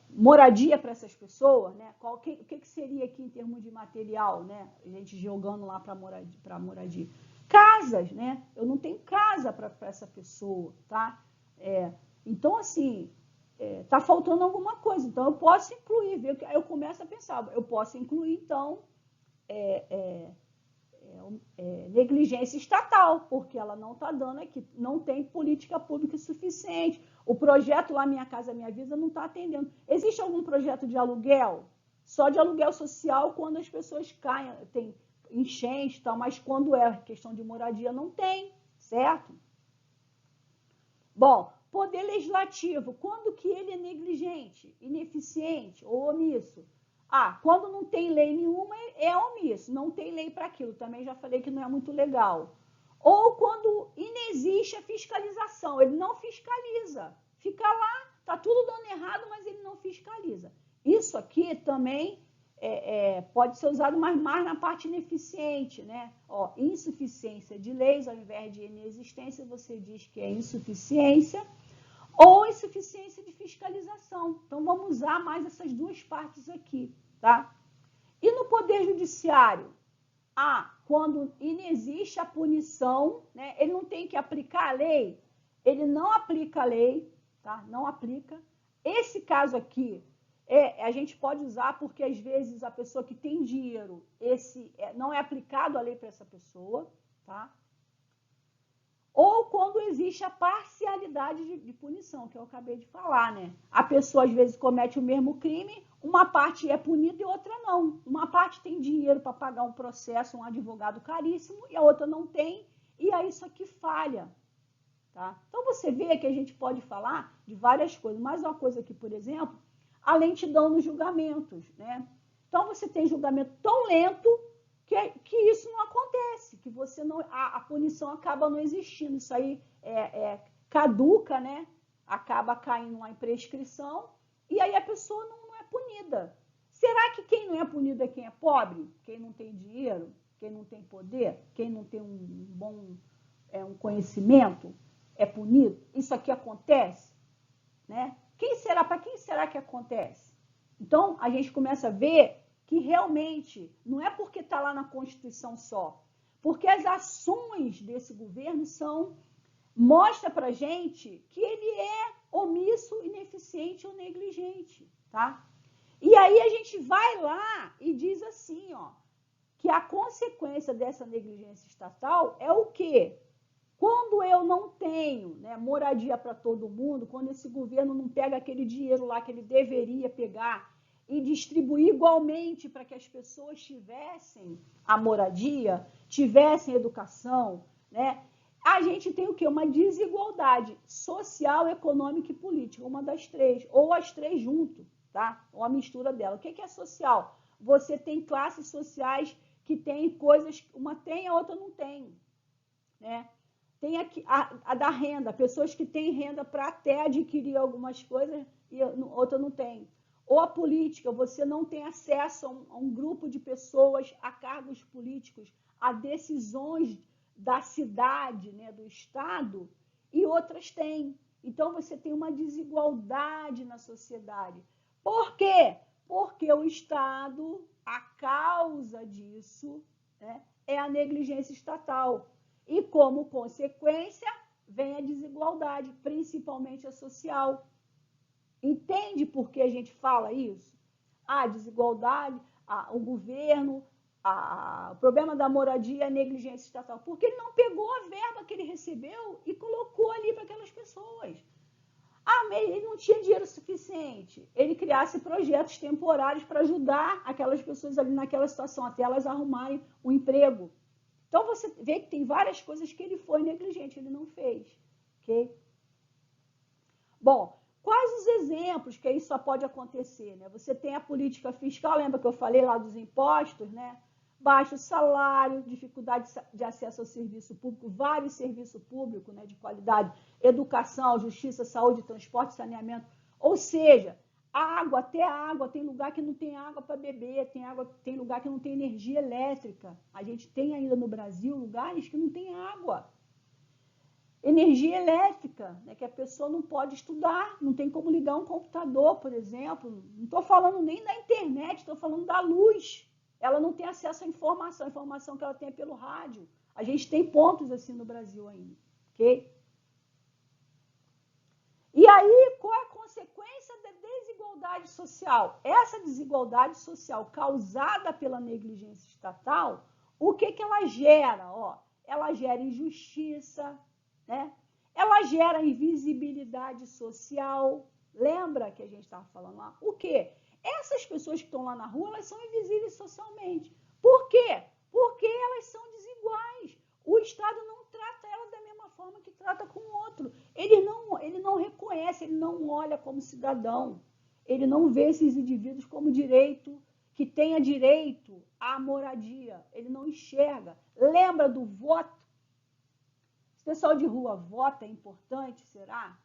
Speaker 1: moradia para essas pessoas, né? O que seria aqui em termos de material, né? A gente jogando lá para moradia. Casas, né? Eu não tenho casa para essa pessoa, tá? Então, assim, tá faltando alguma coisa. Então, eu posso incluir, aí eu começo a pensar, eu posso incluir, então, negligência estatal, porque ela não está dando aqui, não tem política pública suficiente. O projeto lá Minha Casa Minha Vida não está atendendo. Existe algum projeto de aluguel? só de aluguel social quando as pessoas caem, tem enchente e tal, mas quando é questão de moradia não tem, certo? Bom, poder legislativo, quando que ele é negligente, ineficiente ou omisso? Quando não tem lei nenhuma, é omisso, não tem lei para aquilo, também já falei que não é muito legal. Ou quando inexiste a fiscalização, ele não fiscaliza, fica lá, está tudo dando errado, mas ele não fiscaliza. Isso aqui também pode ser usado mais na parte ineficiente, né? Insuficiência de leis, ao invés de inexistência, você diz que é insuficiência, ou insuficiência de fiscalização. Então, vamos usar mais essas duas partes aqui, tá? E no Poder Judiciário? Quando inexiste a punição, né? Ele não tem que aplicar a lei, ele não aplica a lei, tá? Não aplica. Esse caso aqui, a gente pode usar porque, às vezes, a pessoa que tem dinheiro, não é aplicado a lei para essa pessoa, tá? Ou quando existe a parcialidade de punição, que eu acabei de falar, né? A pessoa, às vezes, comete o mesmo crime, uma parte é punida e outra não. Uma parte tem dinheiro para pagar um processo, um advogado caríssimo, e a outra não tem, e aí isso aqui falha, tá? Então, você vê que a gente pode falar de várias coisas. Mais uma coisa aqui, por exemplo, a lentidão nos julgamentos, né? Então, você tem julgamento tão lento que isso não acontece, que você não, a punição acaba não existindo, isso aí caduca, né? Acaba caindo lá em prescrição, e aí a pessoa não é punida. Será que quem não é punido é quem é pobre? Quem não tem dinheiro? Quem não tem poder? Quem não tem um bom um conhecimento? É punido? Isso aqui acontece? Né? Para quem será que acontece? Então, a gente começa a ver que realmente não é porque está lá na Constituição só, porque as ações desse governo mostra para a gente que ele é omisso, ineficiente ou negligente, tá? E aí a gente vai lá e diz assim, que a consequência dessa negligência estatal é o quê? Quando eu não tenho, né, moradia para todo mundo, quando esse governo não pega aquele dinheiro lá que ele deveria pegar e distribuir igualmente para que as pessoas tivessem a moradia, tivessem educação, né? A gente tem o quê? Uma desigualdade social, econômica e política, uma das três, ou as três junto, tá? Ou a mistura dela. O que é social? Você tem classes sociais que têm coisas, uma tem, a outra não tem, né? Tem aqui a da renda, pessoas que têm renda para até adquirir algumas coisas e outra não tem. Ou a política, você não tem acesso a um grupo de pessoas, a cargos políticos, a decisões da cidade, né, do estado, e outras têm. Então, você tem uma desigualdade na sociedade. Por quê? Porque o Estado, a causa disso, né, é a negligência estatal. E, como consequência, vem a desigualdade, principalmente a social. Entende por que a gente fala isso? A desigualdade, o governo, o problema da moradia, a negligência estatal. Porque ele não pegou a verba que ele recebeu e colocou ali para aquelas pessoas. Mas ele não tinha dinheiro suficiente. Ele criasse projetos temporários para ajudar aquelas pessoas ali naquela situação, até elas arrumarem um emprego. Então, você vê que tem várias coisas que ele foi negligente, ele não fez. Ok? Bom, quais os exemplos que isso só pode acontecer? Né? Você tem a política fiscal, lembra que eu falei lá dos impostos, né? Baixo salário, dificuldade de acesso ao serviço público, vários serviços públicos, né, de qualidade, educação, justiça, saúde, transporte, saneamento. Ou seja, até água, tem lugar que não tem água para beber, tem lugar que não tem energia elétrica. A gente tem ainda no Brasil lugares que não tem água. Energia elétrica, né, que a pessoa não pode estudar, não tem como ligar um computador, por exemplo. Não estou falando nem da internet, estou falando da luz. Ela não tem acesso à informação, a informação que ela tem é pelo rádio. A gente tem pontos assim no Brasil ainda, ok? E aí, qual é a consequência da desigualdade social? Essa desigualdade social causada pela negligência estatal, o que ela gera? Ela gera injustiça, né? Ela gera invisibilidade social. Lembra que a gente estava falando lá? O quê? Essas pessoas que estão lá na rua, elas são invisíveis socialmente. Por quê? Porque elas são desiguais. O Estado não trata ela da mesma forma que trata com o outro. Ele não reconhece, ele não olha como cidadão. Ele não vê esses indivíduos como direito, que tenha direito à moradia. Ele não enxerga. Lembra do voto? Esse pessoal de rua vota, é importante, será?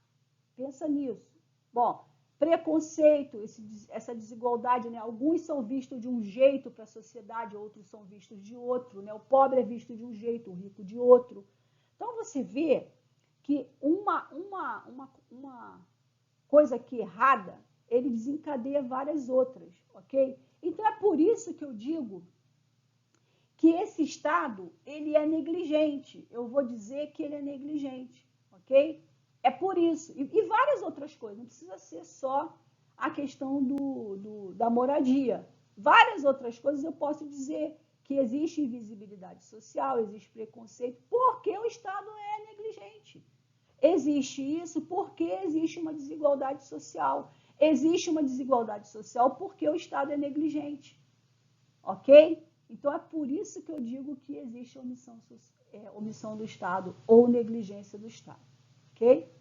Speaker 1: Pensa nisso. Bom, preconceito, essa desigualdade, né? Alguns são vistos de um jeito para a sociedade, outros são vistos de outro, né? O pobre é visto de um jeito, o rico de outro. Então, você vê que uma coisa aqui errada, ele desencadeia várias outras, ok? Então, é por isso que eu digo que esse Estado, ele é negligente. Eu vou dizer que ele é negligente, ok? É por isso. E várias outras coisas. Não precisa ser só a questão da moradia. Várias outras coisas eu posso dizer que existe invisibilidade social, existe preconceito, porque o Estado é negligente. Existe isso porque existe uma desigualdade social. Existe uma desigualdade social porque o Estado é negligente. Ok? Então, é por isso que eu digo que existe omissão do Estado ou negligência do Estado. Ok?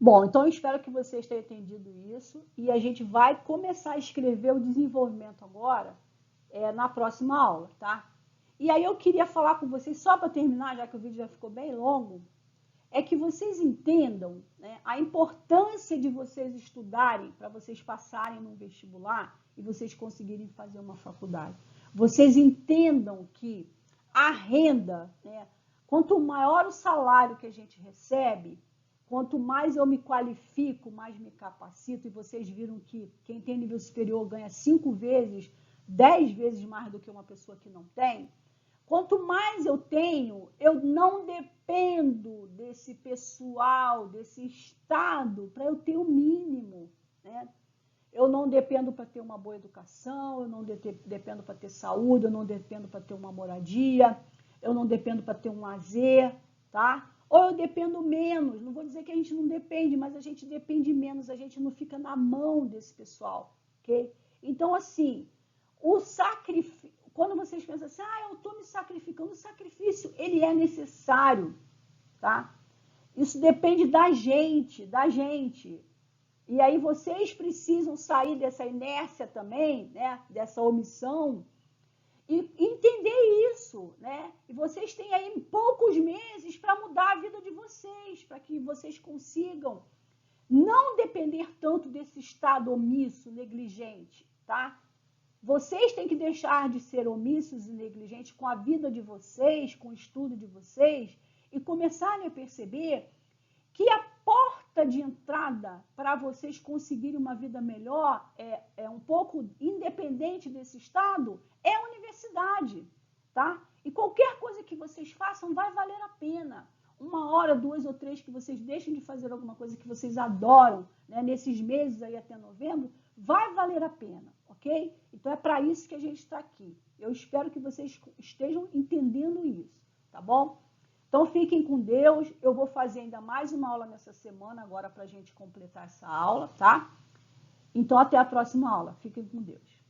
Speaker 1: Bom, então eu espero que vocês tenham entendido isso e a gente vai começar a escrever o desenvolvimento agora na próxima aula, tá? E aí eu queria falar com vocês, só para terminar, já que o vídeo já ficou bem longo, é que vocês entendam, né, a importância de vocês estudarem para vocês passarem no vestibular e vocês conseguirem fazer uma faculdade. Vocês entendam que a renda, né, quanto maior o salário que a gente recebe, quanto mais eu me qualifico, mais me capacito, e vocês viram que quem tem nível superior ganha 5 vezes, 10 vezes mais do que uma pessoa que não tem. Quanto mais eu tenho, eu não dependo desse pessoal, desse Estado, para eu ter o mínimo, né? Eu não dependo para ter uma boa educação, eu não dependo para ter saúde, eu não dependo para ter uma moradia, eu não dependo para ter um lazer, tá? Ou eu dependo menos, não vou dizer que a gente não depende, mas a gente depende menos, a gente não fica na mão desse pessoal, ok? Então, assim, o sacrifício, quando vocês pensam assim, eu estou me sacrificando, o sacrifício, ele é necessário, tá? Isso depende da gente, E aí vocês precisam sair dessa inércia também, né? Dessa omissão, e entender isso, né? E vocês têm aí poucos meses para mudar a vida de vocês, para que vocês consigam não depender tanto desse Estado omisso, negligente, tá? Vocês têm que deixar de ser omissos e negligentes com a vida de vocês, com o estudo de vocês, e começarem a perceber que a porta de entrada para vocês conseguirem uma vida melhor, um pouco independente desse Estado, é a universidade, tá? E qualquer coisa que vocês façam vai valer a pena. 1 hora, 2 ou 3 que vocês deixem de fazer alguma coisa que vocês adoram, né, nesses meses aí até novembro, vai valer a pena, ok? Então é para isso que a gente está aqui. Eu espero que vocês estejam entendendo isso, tá bom? Então fiquem com Deus. Eu vou fazer ainda mais uma aula nessa semana agora para a gente completar essa aula, tá? Então até a próxima aula. Fiquem com Deus.